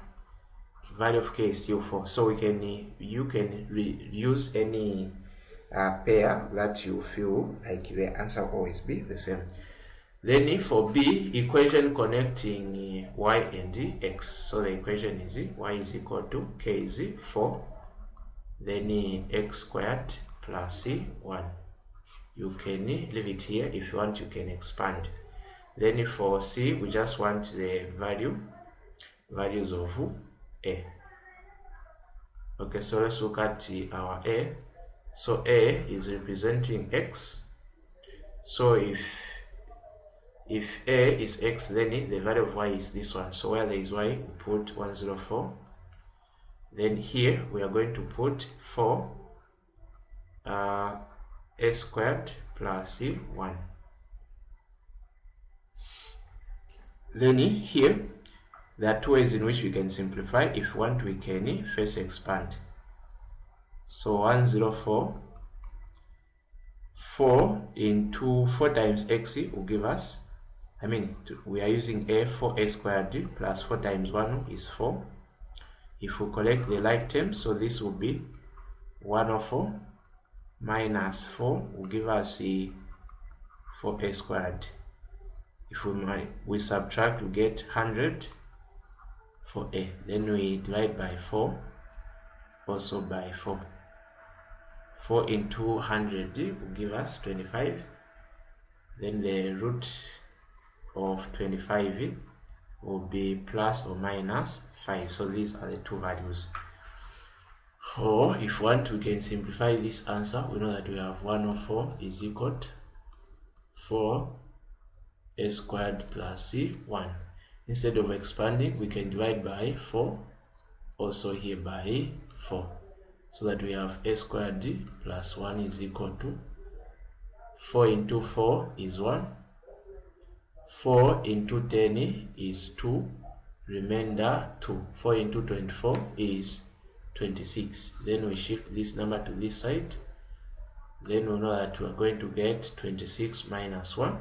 value of k is still 4. So you can use any pair that you feel like the answer will always be the same. Then for B, equation connecting y and x. So the equation is y is equal to k is 4 then x squared plus 1. You can leave it here. If you want, you can expand. Then for c, we just want the values of a. Okay, so let's look at our a. So a is representing x. So if a is x, then the value of y is this one. So where there is y, we put 104. Then here we are going to put 4 a squared plus 1. Then here there are two ways in which we can simplify. If you want, we can first expand. So 104, 4 into 4 times x will give us, we are using a, 4a squared plus 4 times 1 is 4. If we collect the like terms, so this will be 104 minus 4 will give us 4a squared. If we subtract, we get 100 for a. Then we divide by 4, also by 4. 4 into 100 will give us 25. Then the root of 25 will be plus or minus 5. So these are the two values. Or if we want, we can simplify this answer. We know that we have 104 is equal to 4 a squared plus 1. Instead of expanding, we can divide by 4, also here by 4, so that we have a squared plus 1 is equal to 4 into 4 is 1, 4 into 10 is 2, remainder 2. 4 into 24 is 26. Then we shift this number to this side. Then we know that we are going to get 26 minus 1.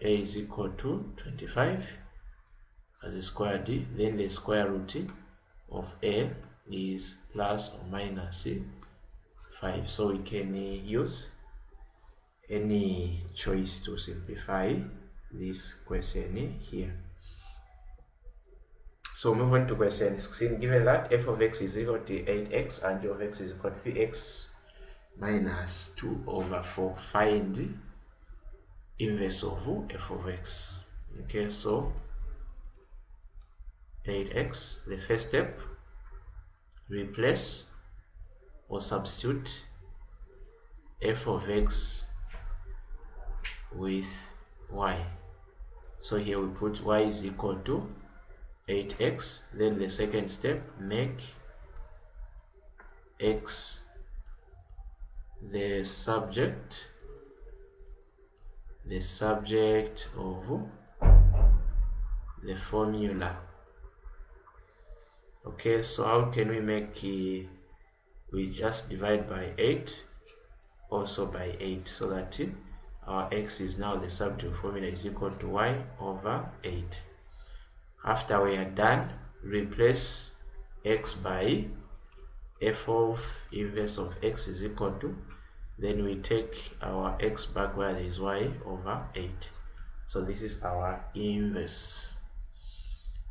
A is equal to 25 as a square d. Then the square root of a is plus or minus 5. So we can use any choice to simplify this question here. So move on to question 16. Given that f of x is equal to 8x and g of x is equal to 3x minus 2 over 4, find inverse of f of x. Okay, so 8x, the first step, replace or substitute f of x with y. So here we put y is equal to 8x. Then the second step, make x the subject of the formula. Okay, so how can we make we just divide by 8, also by 8, so that our x is now the subject of formula is equal to y over 8. After we are done, replace x by f of inverse of x is equal to, then we take our x back where there is y over 8. So this is our inverse.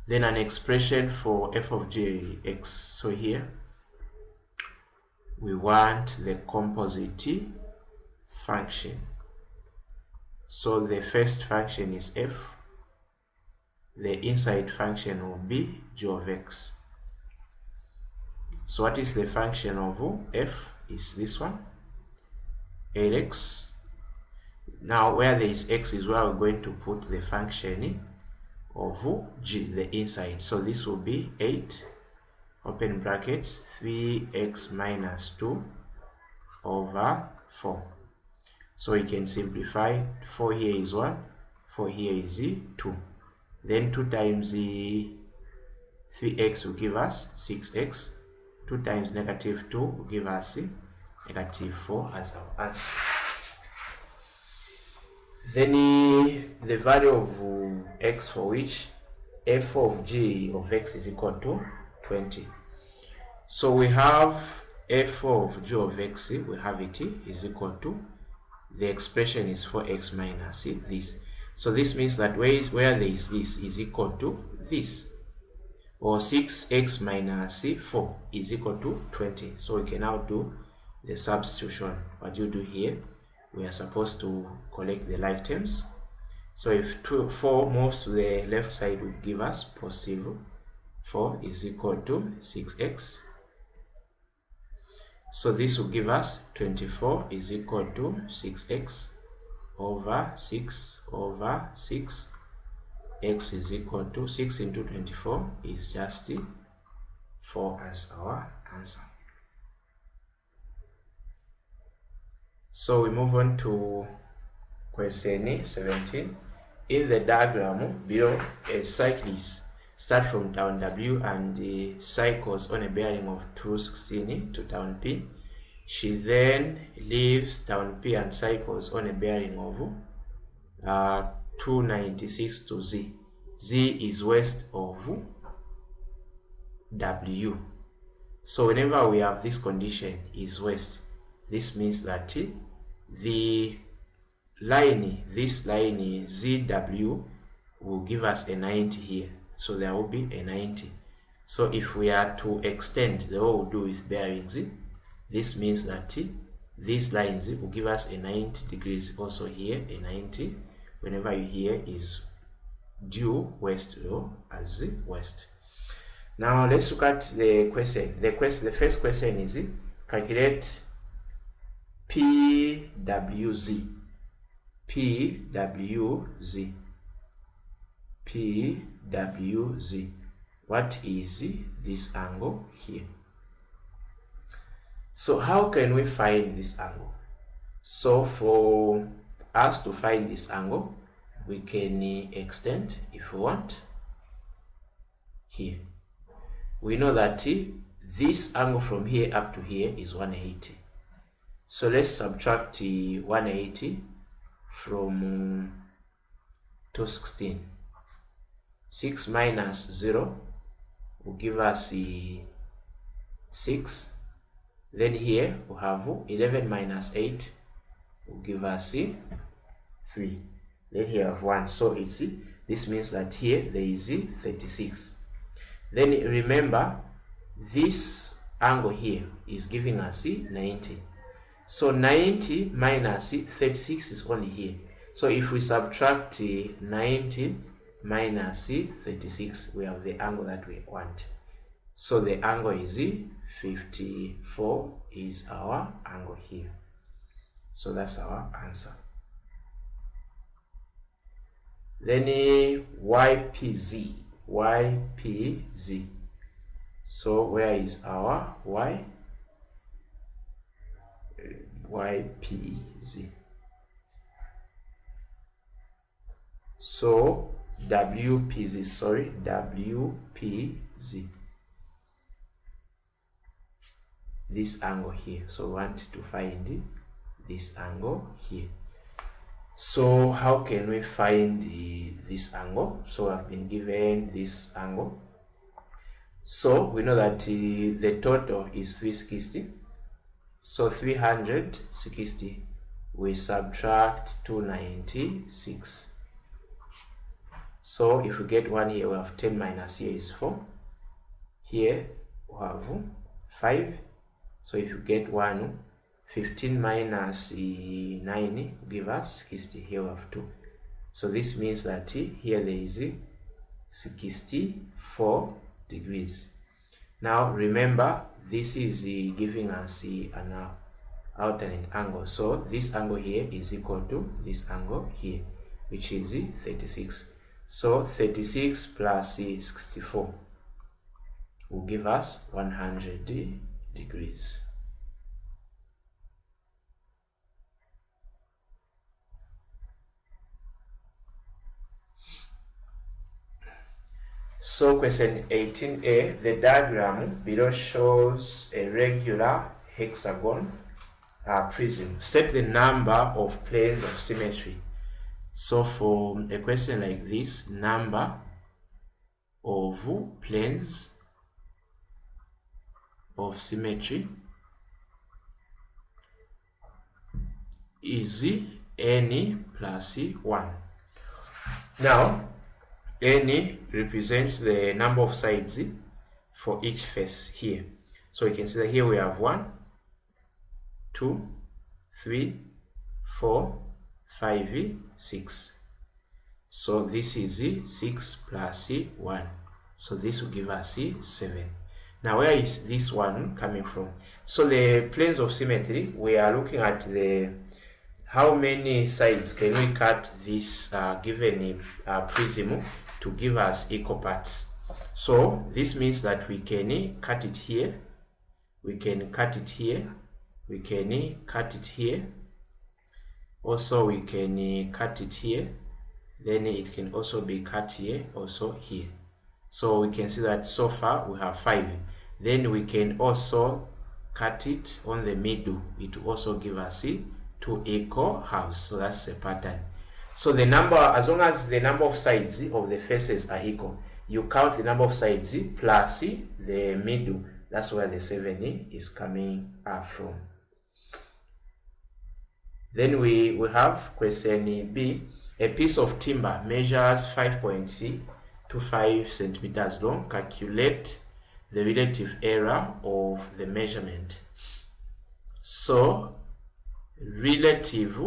Then an expression for f of gx. So here we want the composite function. So the first function is f. The inside function will be g of x. So what is the function of f? Is this one, 8x. Now where there is x is where we're going to put the function of g, the inside. So this will be 8, open brackets, 3x minus 2 over 4. So we can simplify. 4 here is 1, 4 here is 2. Then 2 times 3x will give us 6x. 2 times negative 2 will give us negative 4 as our answer. Then the value of x for which f of g of x is equal to 20. So we have f of g of x, we have it is equal to, the expression is 4x minus this. So this means that where there is this is equal to this. or 6x minus 4 is equal to 20. So we can now do the substitution. What you do here, we are supposed to collect the like terms. So if 4 moves to the left side, will give us positive 4 is equal to 6x. So this will give us 24 is equal to 6x over 6 over 6. X is equal to 6 into 24 is just 4 as our answer. So we move on to question 17. In the diagram below, a cyclist starts from town W and cycles on a bearing of 216 to town P. She then leaves town P and cycles on a bearing of 296 to Z. Z is west of W. So whenever we have this condition is west, this means that the line, this line ZW will give us a 90 here. So there will be a 90. So if we are to extend the whole do with bearings, this means that these lines will give us a 90 degrees. Also here a 90 whenever you hear is due west or as west. Now let's look at the question. The first question is calculate PWZ. PWZ. PWZ. What is this angle here? So how can we find this angle? So for us to find this angle, we can extend if we want here. We know that this angle from here up to here is 180. So let's subtract 180 from 216. 6 minus 0 will give us 6. Then here we have 11 minus 8 will give us 3. Then here we have 1. So it's this means that here there is 36. Then remember this angle here is giving us 90. So 90 minus 36 is only here. So if we subtract 90 minus 36, we have the angle that we want. So the angle is 54 is our angle here. So that's our answer. Then YPZ. YPZ. So where is our Y? YPZ. So WPZ, sorry, WPZ. This angle here. So we want to find this angle here. So how can we find this angle? So I've been given this angle. So we know that the total is 360. So 360, we subtract 296. So if we get 1 here, we have 10 minus here is 4. Here we have 5. So if you get 1, 15 minus 9 give us 60. Here we have 2. So this means that here there is 64 degrees. Now remember, this is giving us an alternate angle. So this angle here is equal to this angle here, which is 36. So 36 plus 64 will give us 100 degrees. So question 18a, the diagram below shows a regular hexagon prism. State the number of planes of symmetry. So for a question like this, number of planes of symmetry is n plus 1. Now N represents the number of sides for each face here. So you can see that here we have 1, 2, 3, 4, 5, 6. So this is 6 plus 1. So this will give us 7. Now where is this one coming from? So the planes of symmetry, we are looking at the how many sides can we cut this given prism to give us equal parts. So this means that we can cut it here, we can cut it here, we can cut it here, also we can cut it here, then it can also be cut here, also here. So we can see that so far we have 5. Then we can also cut it on the middle. It will also give us 2 equal halves. So that's a pattern. So the number, as long as the number of sides of the faces are equal, you count the number of sides plus the middle. That's where the 7 is coming from. Then we have question B. A piece of timber measures 5.25 centimeters long. Calculate the relative error of the measurement. So relative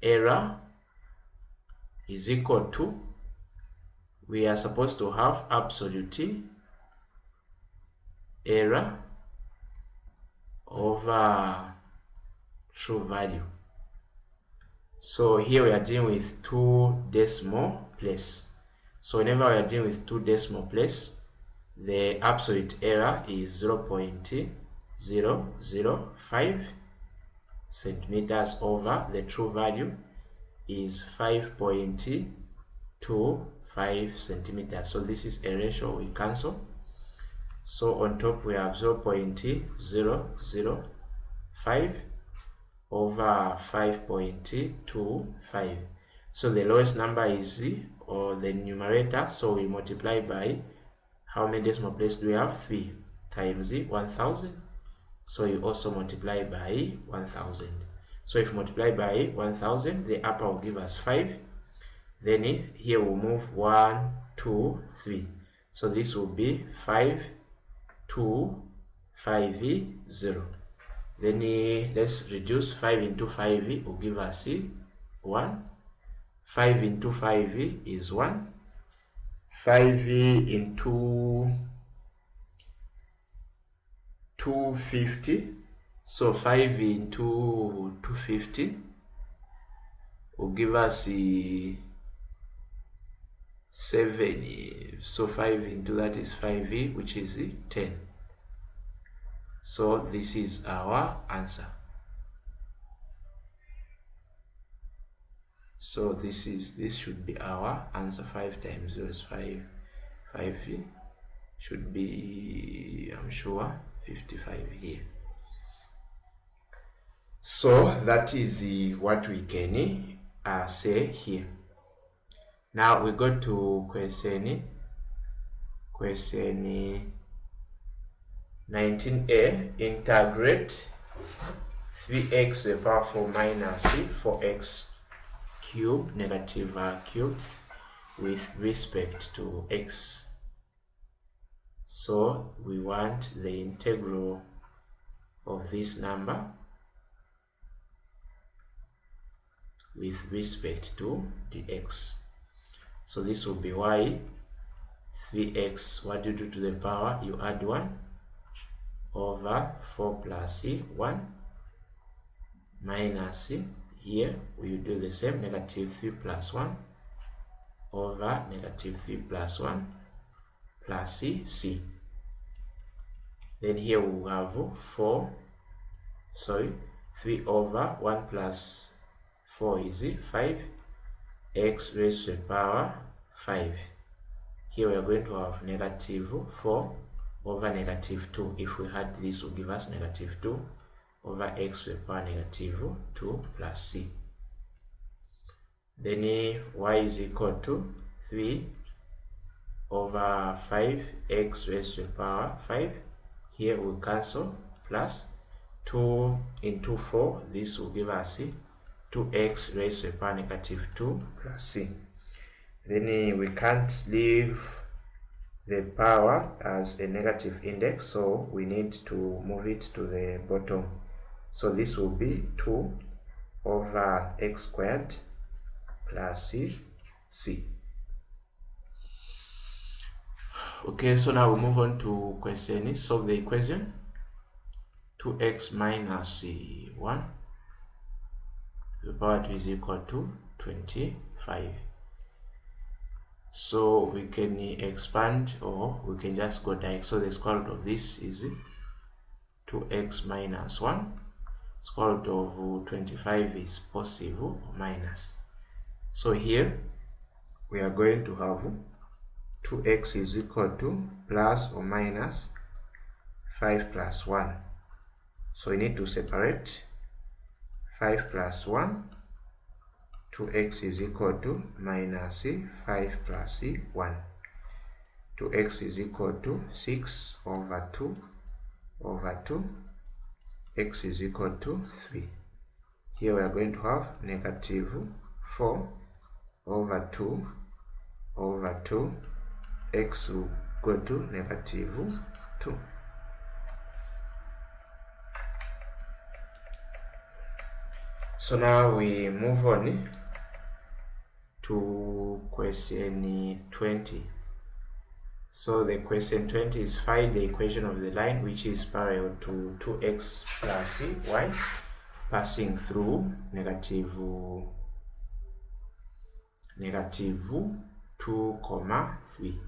error is equal to, we are supposed to have absolute error over true value. So here we are dealing with 2 decimal place. So whenever we are dealing with 2 decimal place, the absolute error is 0.005 centimeters over the true value is 5.25 centimeters. So this is a ratio we cancel. So on top we have 0.005 over 5.25. So the lowest number is or the numerator, so we multiply by how many decimal places do we have? 3 times 1000. So you also multiply by 1000. So if you multiply by 1000, the upper will give us 5. Then here we'll move 1, 2, 3. So this will be 5, 2, 5, 0. Then let's reduce 5 into 5 will give us 1. 5 into 5 is 1. 5 into 250. So 5 into 250 will give us 7. So 5 into that is 5, which is 10. So this is our answer. So this should be our answer. 5 times 0 is 5. 5 should be, I'm sure, 55 here. So that is what we can say here. Now we go to question 19a. Integrate 3x to the power 4 minus 4x cubed negative cubed with respect to x. So we want the integral of this number with respect to dx. So this will be y. 3x, what do you do to the power? You add 1 over 4 plus 1 minus, here we do the same, negative 3 plus 1 over negative 3 plus 1 plus c. Then here we have 3 over 1 plus 4 is 5, x raised to the power 5. Here we are going to have negative 4 over negative 2. If we had this, will give us negative 2 over x to the power negative 2 plus c. Then y is equal to 3 over 5 x raised to the power 5. Here we cancel, plus 2 into 4. This will give us 2x raised to the power negative 2 plus c. Then we can't leave the power as a negative index, so we need to move it to the bottom. So this will be 2 over x squared plus c. Okay, so now we move on to question. Solve the equation 2x minus 1 to the power 2 is equal to 25. So we can expand or we can just go direct. So the square root of this is 2x minus 1. Square root of 25 is positive or minus. So here we are going to have 2x is equal to plus or minus 5 plus 1. So we need to separate 5 plus 1. 2x is equal to minus 5 plus 1. 2x is equal to 6 over 2 over 2. X is equal to 3. Here we are going to have negative 4 over 2 over 2. X will go to negative 2. So now we move on to question 20. So the question 20 is find the equation of the line which is parallel to 2x plus y passing through negative 2, 3.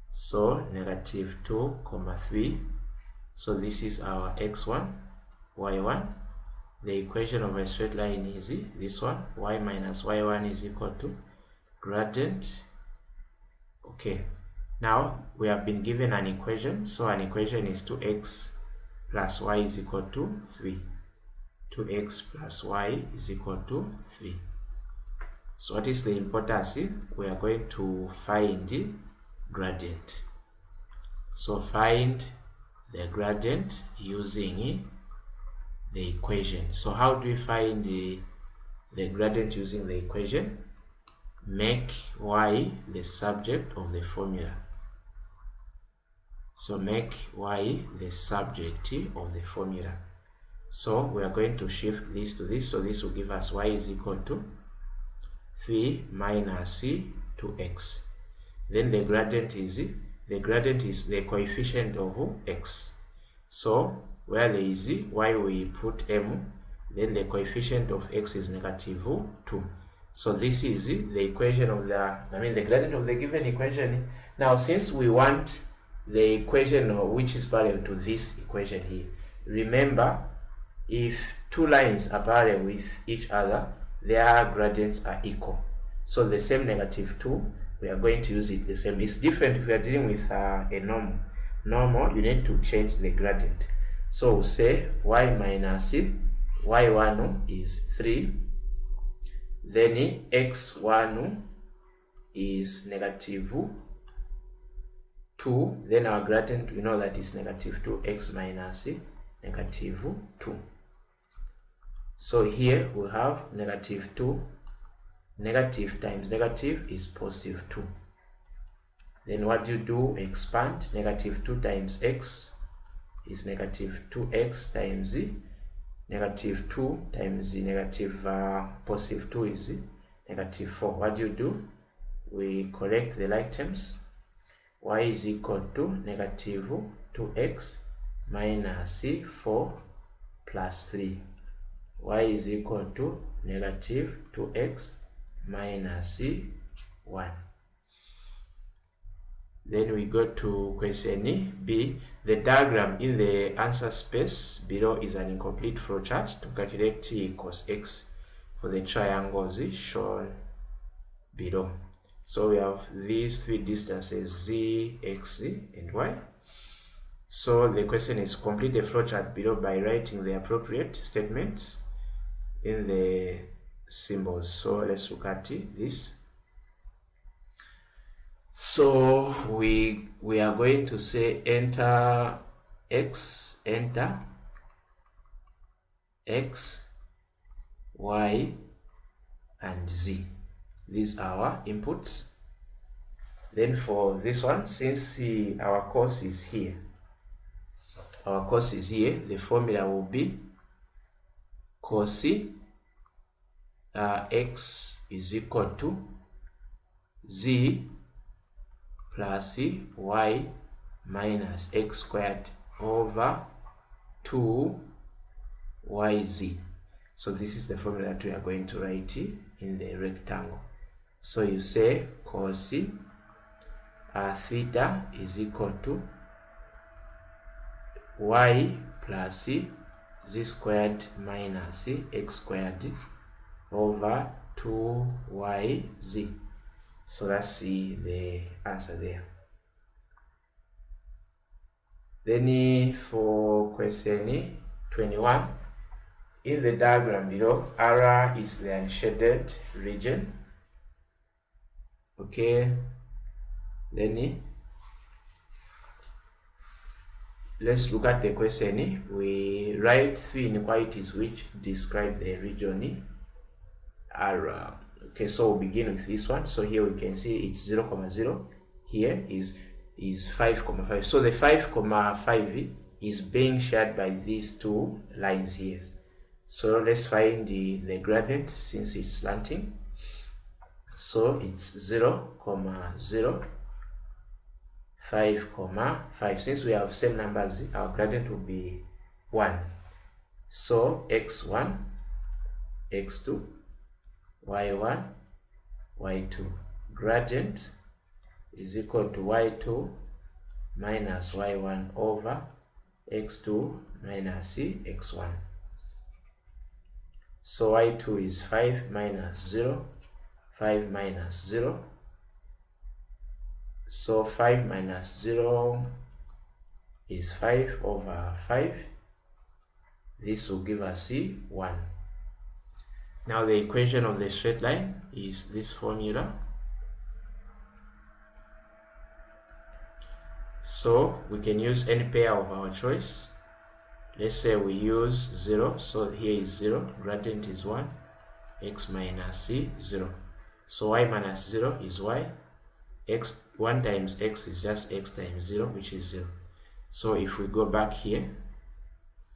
So negative 2, 3. So this is our x1, y1. The equation of a straight line is this one, y minus y1 is equal to gradient. Okay, now we have been given an equation. So an equation is 2x plus y is equal to 3. 2x plus y is equal to 3. So what is the importance? We are going to find the gradient. So find the gradient using the equation. So how do we find the gradient using the equation? Make y the subject of the formula. So make y the subject of the formula. So we are going to shift this to this. So this will give us y is equal to 3 minus 2x. Then the gradient is the coefficient of x. So where there is y we put m, then the coefficient of x is negative 2. So this is the equation of the gradient of the given equation. Now since we want the equation which is parallel to this equation here, remember if two lines are parallel with each other, their gradients are equal. So the same negative 2, we are going to use it the same. It's different if we are dealing with a normal. Normal, you need to change the gradient. So we'll say y minus y1 is 3. Then x1 is negative 2. Then our gradient, we know that is negative 2x minus negative 2. So here we have negative 2. Negative times negative is positive 2. Then what do? Expand. Negative 2 times x is negative 2x times negative 2 times the negative positive 2 is negative 4. What do? We correct the like terms. Y is equal to negative 2x minus 4 plus 3. Y is equal to negative 2x minus 1. Then we go to question B. The diagram in the answer space below is an incomplete flowchart to calculate t equals x for the triangles shown below. So we have these three distances z, x, and y. So the question is complete the flowchart below by writing the appropriate statements in the symbols. So let's look at this. So we are going to say enter x, y, and z. These are our inputs. Then for this one, since our course is here, the formula will be cos x is equal to z plus y minus x squared over 2yz. So this is the formula that we are going to write in the rectangle. So you say cos theta is equal to y plus z squared minus x squared over 2yz. So that's the answer there. Then for question 21, in the diagram below, R is the unshaded region. Okay, then let's look at the question. We write three inequalities which describe the region R. Okay, so we'll begin with this one. So here we can see it's 0, 0. Here is 5, 5. So the 5, 5 is being shared by these two lines here. So let's find the gradient since it's slanting. So it's 0, 0, 5, 5. Since we have same numbers, our gradient will be 1. So x1, x2, y1, y2. Gradient is equal to y2 minus y1 over x2 minus x1. So y2 is 5 minus 0, 5 minus 0. So 5 minus 0 is 5 over 5. This will give us 1. Now the equation of the straight line is this formula. So we can use any pair of our choice. Let's say we use 0. So here is 0. Gradient is 1. X minus 0. So y minus 0 is y. X 1 times x is just x times 0, which is 0. So if we go back here,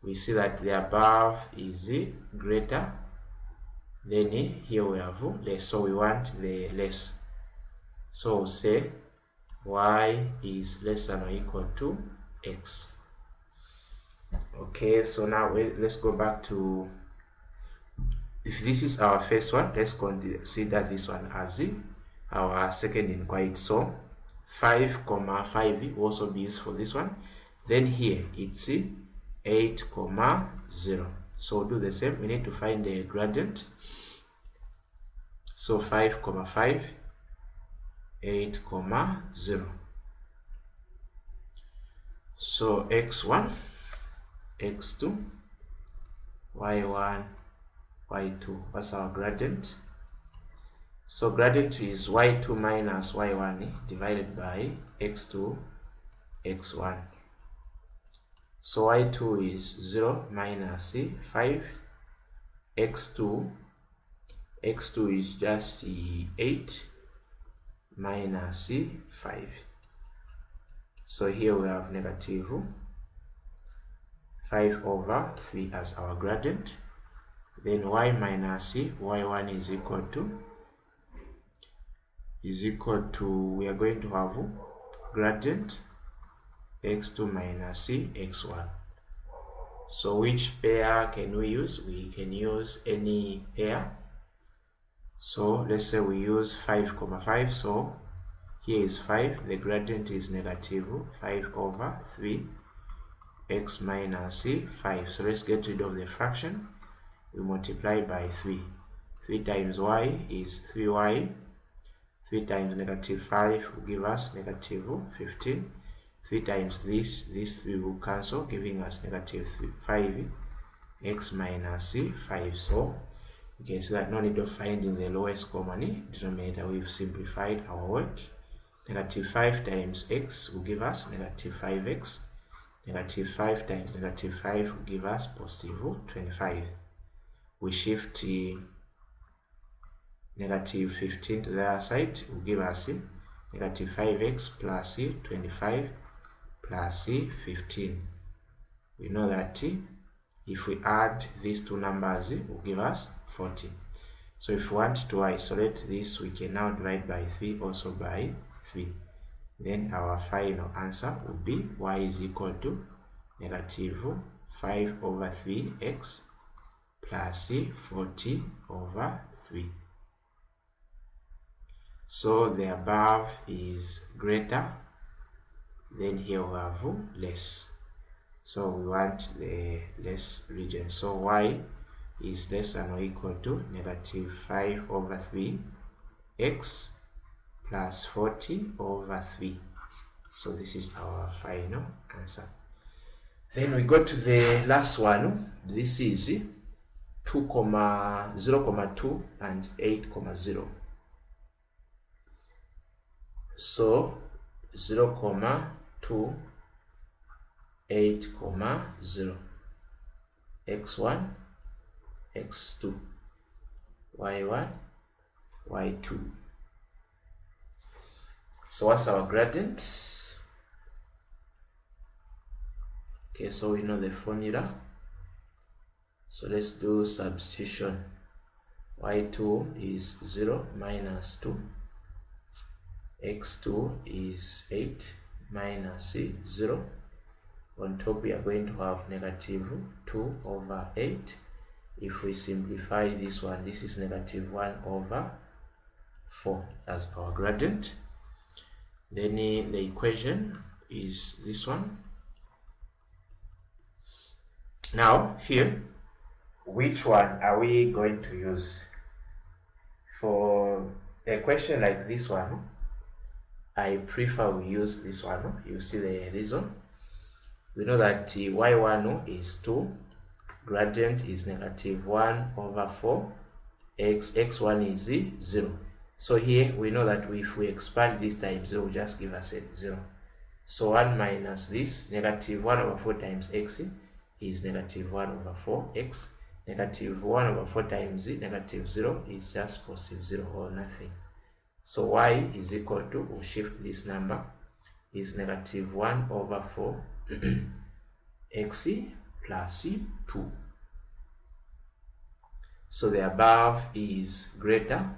we see that the above is greater. Then here we have less. So we want the less. So we'll say y is less than or equal to x. Okay, so now let's go back to, if this is our first one, let's consider this one as our second inequality. So 5, 5 will also be used for this one. Then here it's 8, 0. So we'll do the same. We need to find the gradient. So 5, 5, 8, 0. So x1, x2, y1, y2. What's our gradient? So gradient is y2 minus y1 divided by x2, x1. So y2 is 0 minus 5. x2 is just 8 minus 5. So here we have negative 5 over 3 as our gradient. Then y minus y1 is equal to, we are going to have gradient x2 minus x1. So which pair can we use? We can use any pair. So let's say we use 5, 5. So here is 5. The gradient is negative 5 over 3 x minus 5. So let's get rid of the fraction. We multiply by 3. 3 times y is 3y. 3 times negative 5 will give us negative 15. 3 times this 3 will cancel, giving us negative 5 x minus 5. So you can see that no need of finding the lowest common denominator. We've simplified our work. Negative 5 times x will give us negative 5x. Negative 5 times negative 5 will give us positive 25. we shift negative 15 to the other side, will give us negative 5x plus 25 plus 15. We know that if we add these two numbers, it will give us 40. So if we want to isolate this, we can now divide by 3, also by 3. Then our final answer would be y is equal to negative 5 over 3x plus 40 over 3. So the above is greater, then here we have less. So we want the less region. So y is less than or equal to negative 5 over 3x plus 40 over 3. So this is our final answer. Then we go to the last one. This is 2, 0,2 and 8,0. So 0,2, 8,0, x1, x2, y1, y2. So what's our gradient? Okay, so we know the formula. So let's do substitution. y2 is 0 minus 2. x2 is 8 minus 0. On top we are going to have negative 2 over 8. If we simplify this one, this is negative 1 over 4 as our gradient. Then the equation is this one. Now here, which one are we going to use? For a question like this one, I prefer we use this one. You see the reason. We know that y1 is 2, gradient is negative 1 over 4, x1 is 0. So here we know that if we expand this times 0, will just give us a 0. So 1 minus this, negative 1 over 4 times x is negative 1 over 4x. Negative 1 over 4 times negative 0 is just positive 0 or nothing. So y is equal to, we'll shift this number, is negative 1 over 4 x plus 2. So the above is greater,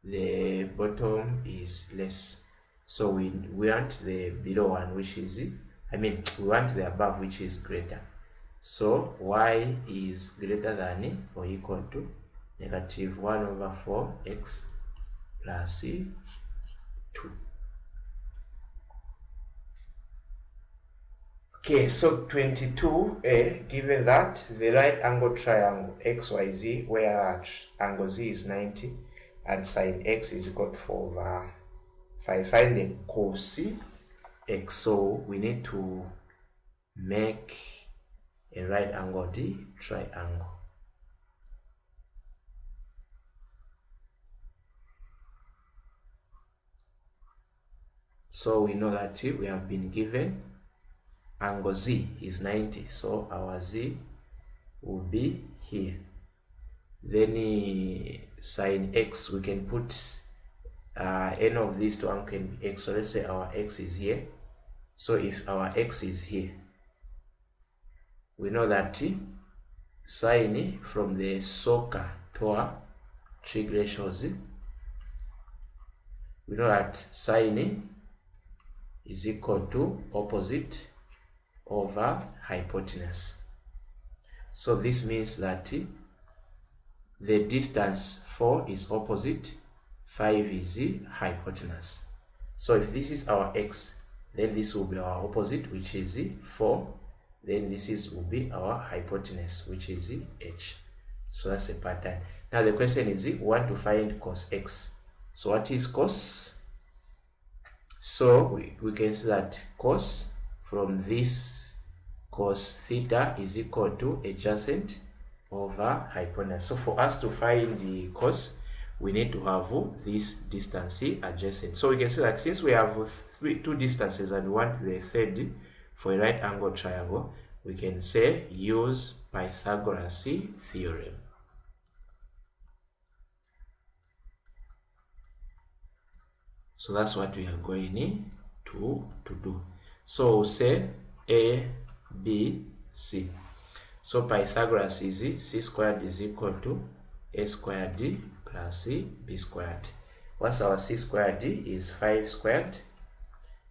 the bottom is less. So we want the below one, which is, we want the above, which is greater. So y is greater than or equal to negative 1 over 4x plus 2. Okay, so 22a, given that the right angle triangle XYZ, where angle Z is 90 and sine X is equal to 4 over 5, find the cos X. So we need to make a right angle triangle. So we know that we have been given angle Z is 90, so our Z will be here. Then sine X, we can put any of these two angles can be X. So let's say our X is here. So if our X is here, we know that sine from the soccer tour trig ratios, we know that sine is equal to opposite over hypotenuse. So this means that the distance 4 is opposite, 5 is hypotenuse. So if this is our X, then this will be our opposite, which is 4. Then this will be our hypotenuse, which is h. So that's a pattern. Now the question is, we want to find cos X. So what is cos? So we can see that cos from this cos theta is equal to adjacent over hypotenuse. So for us to find the cos, we need to have this distance adjacent. So we can see that since we have two distances and we want the third for a right angle triangle, we can say use Pythagoras theorem. So that's what we are going to do. So we'll say A, B, C. So Pythagoras is C squared is equal to A squared plus B squared. What's our C squared is 5 squared.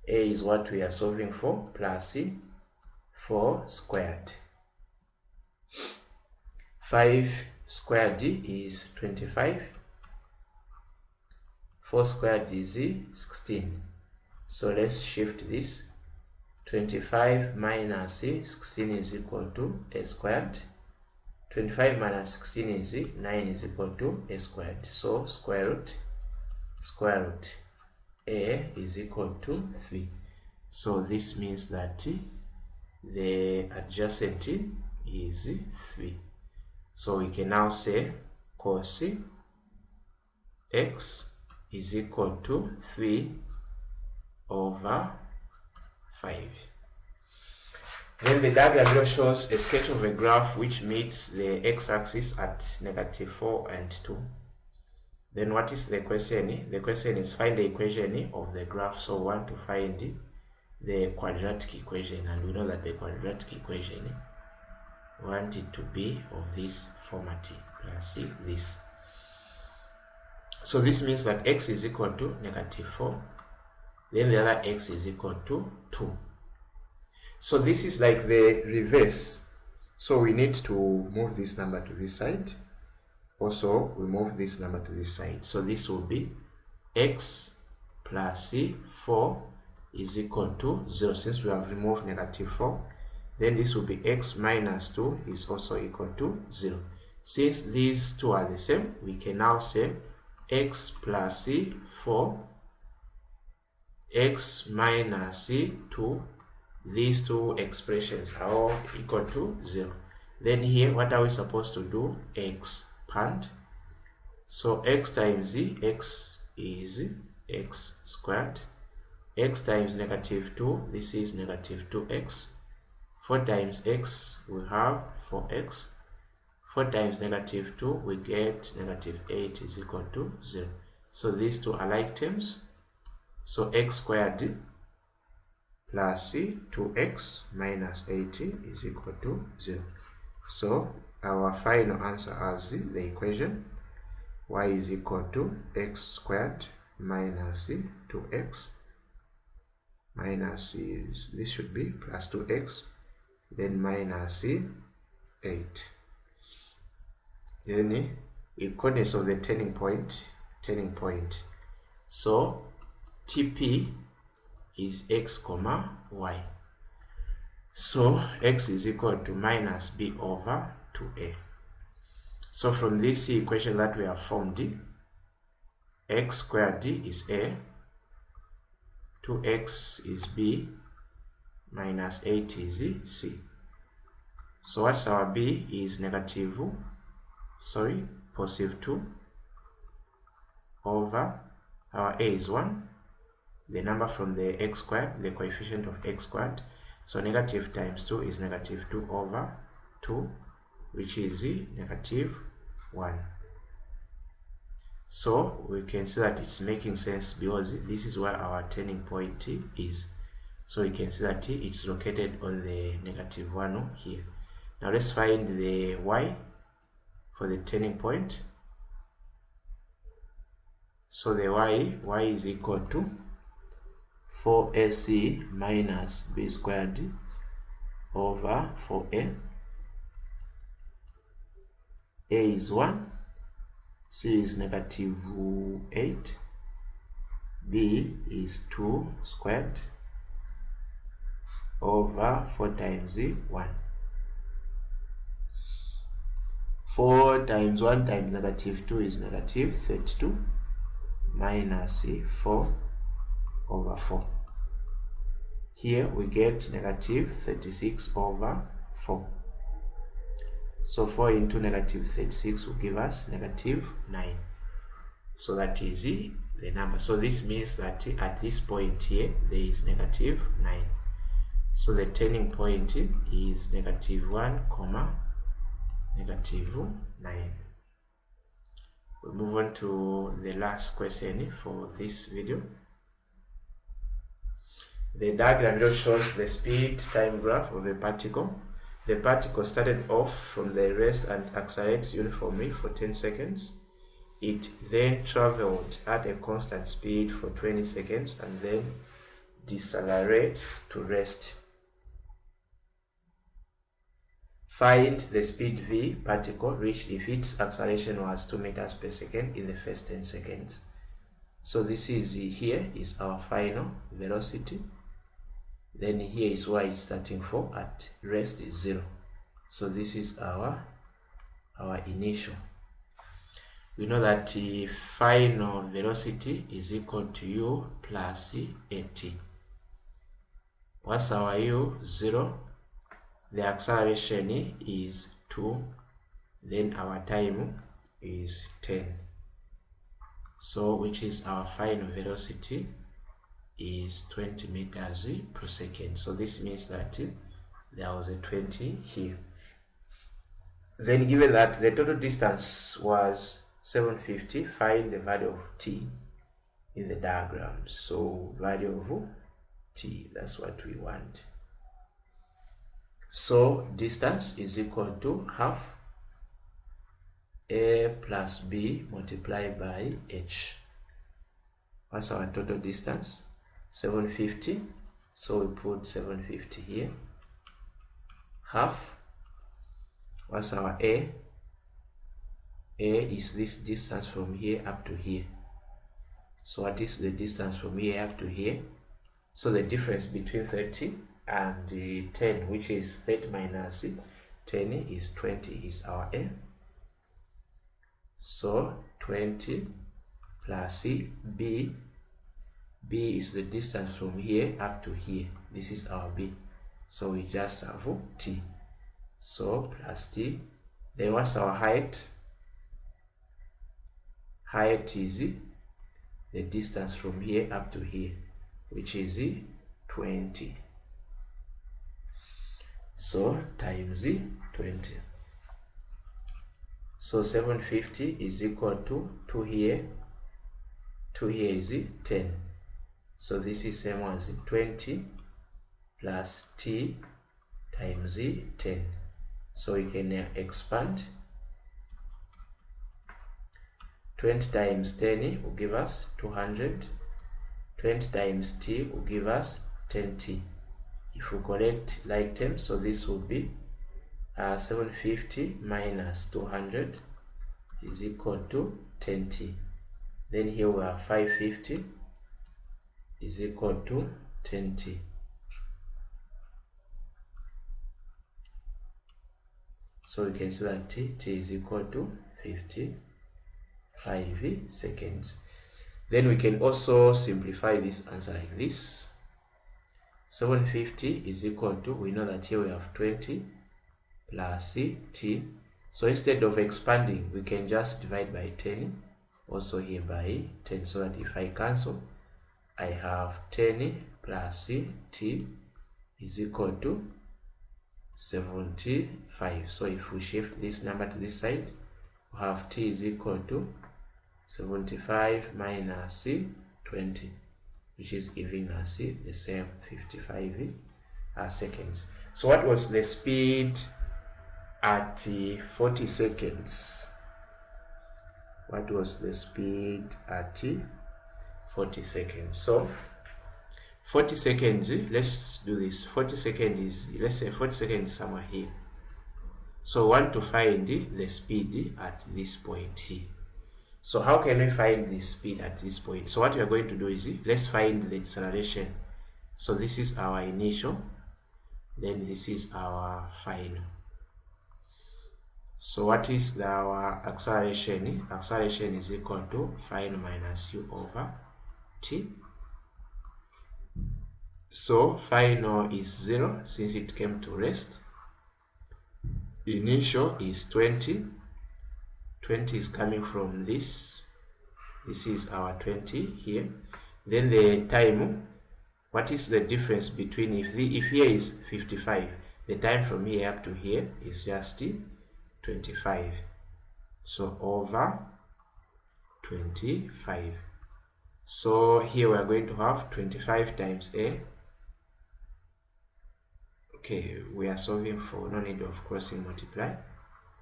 A is what we are solving for, plus 4 squared. 5 squared is 25. 4 squared is 16. So let's shift this. 25 minus 16 is equal to A squared. 25 minus 16 is 9 is equal to A squared. So square root A is equal to 3. So this means that the adjacent is 3. So we can now say cos x is equal to 3 over 5. Then the diagram below shows a sketch of a graph which meets the x-axis at -4 and 2. Then what is the question? The question is find the equation of the graph. So we want to find the quadratic equation, and we know that the quadratic equation we want it to be of this format plus this. So this means that x is equal to -4, then the other x is equal to 2. So this is like the reverse. So we need to move this number to this side. Also, we move this number to this side. So this will be x plus 4 is equal to 0. Since we have removed -4, then this will be x minus 2 is also equal to 0. Since these two are the same, we can now say x plus 4, x minus 2, these two expressions are all equal to 0. Then here, what are we supposed to do? Expand. So x times x is x squared. X times -2, this is -2x. 4 times x, we have 4x. 4 times -2, we get -8 is equal to 0. So these two are like terms. So x squared plus 2x minus 8 is equal to 0. So our final answer as the equation y is equal to x squared minus 2x minus this should be plus 2x, then minus 8. Then in coordinates of the turning point. So TP is x comma y. So x is equal to minus b over 2a. So from this equation that we have formed, x squared is a, 2x is b, minus 8 is c. So what's our b is positive 2 over our a is 1, the number from the x squared, the coefficient of x squared. So negative times 2 is -2 over 2, which is -1. So we can see that it's making sense because this is where our turning point is. So we can see that it's located on the -1 here. Now let's find the y for the turning point. So the y is equal to 4ac minus b squared over 4a. A is 1, c is -8, b is 2 squared over 4 times 1. 4 times 1 times -2 is -32 minus 4 over 4. Here we get -36 over 4. So 4 into -36 will give us -9. So that is the number. So this means that at this point here there is -9. So the turning point is -1, -9. We move on to the last question for this video. The diagram just shows the speed time graph of a particle. The particle started off from the rest and accelerates uniformly for 10 seconds. It then traveled at a constant speed for 20 seconds and then decelerates to rest. Find the speed v particle reached if its acceleration was 2 meters per second in the first 10 seconds. So this is here is our final velocity. Then here is where it's starting for, at rest is 0. So this is our initial. We know that the final velocity is equal to u plus at. What's our u? 0. The acceleration is 2. Then our time is 10. So which is our final velocity is 20 meters per second. So this means that there was a 20 here. Then given that the total distance was 750, find the value of t in the diagram. So value of t, that's what we want. So distance is equal to half a plus b multiplied by h. What's our total distance? 750. So we put 750 here. Half. What's our a? A is this distance from here up to here. So what is the distance from here up to here? So the difference between 30 and the 10, which is 30 minus 10 is 20, is our a. So 20 plus b. B is the distance from here up to here. This is our b. So we just have t. So plus t. Then what's our height? Height is the distance from here up to here, which is 20. So times 20. So 750 is equal to 2 here. 2 here is 10. So this is same as 20 plus t times 10. So we can expand. 20 times 10 will give us 200. 20 times t will give us 10t. If we collect like terms, so this will be 750 minus 200 is equal to 10t. Then here we have 550 is equal to 10t. So we can see that t is equal to 55 seconds. Then we can also simplify this answer like this. 750 is equal to, we know that here we have 20 plus t. So instead of expanding, we can just divide by 10, also here by 10, so that if I cancel, I have 10 plus t is equal to 75. So if we shift this number to this side, we have t is equal to 75 minus 20, which is giving us the same 55 seconds. So what was the speed at 40 seconds? What was the speed at 40 seconds? So 40 seconds, let's do this. 40 seconds is, let's say 40 seconds is somewhere here. So we want to find the speed at this point here. So how can we find the speed at this point? So what we are going to do is, let's find the acceleration. So this is our initial, then this is our final. So what is our acceleration? Acceleration is equal to final minus u over t. So final is 0 since it came to rest. Initial is 20. 20 is coming from this. This is our 20 here. Then the time What is the difference between if here is 55, the time from here up to here is just 25. So over 25. So here we are going to have 25 times a. Okay, we are solving for no need of crossing multiply.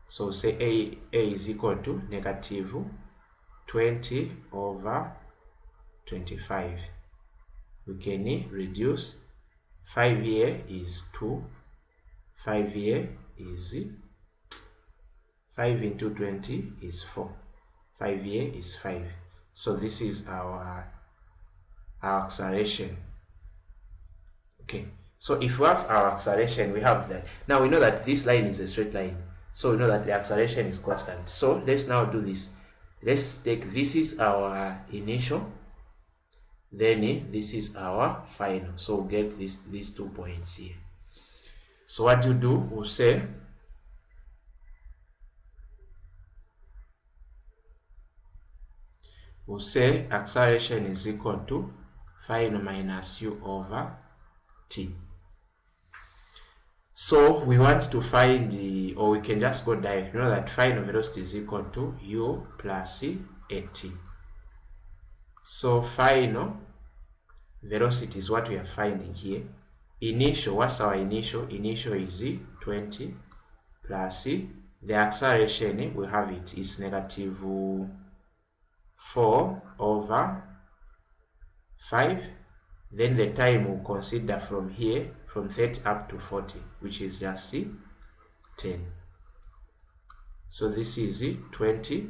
So say a is equal to negative 20 over 25. We can reduce 5 here is 2, 5 here is 5 into 20 is 4, 5 here is 5. So this is our acceleration. Okay, so if we have our acceleration, we have that. Now we know that this line is a straight line, so we know that the acceleration is constant. So let's now do this. Let's take, this is our initial, then this is our final. So we'll get these 2 points here. So what you do, we'll say acceleration is equal to final minus u over t. So we want to find the, or we can just go direct. You know that final velocity is equal to u plus at. So final velocity is what we are finding here. Initial, what's our initial? Initial is 20 plus the acceleration, we have it is negative 4 over 5. Then the time we'll consider from here, from 30 up to 40, which is just 10. So this is 20.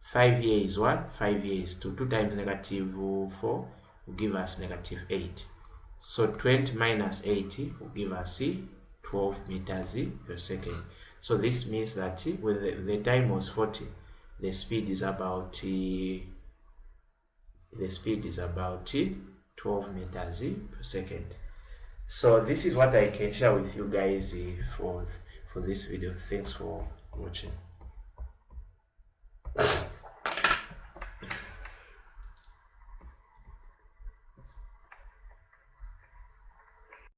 5 here is 1, 5 here is 2. 2 times negative 4 will give us negative 8. So 20 minus 80 will give us 12 meters per second. So this means that when the time was 40, the speed is about 12 meters per second. So this is what I can share with you guys for this video. Thanks for watching.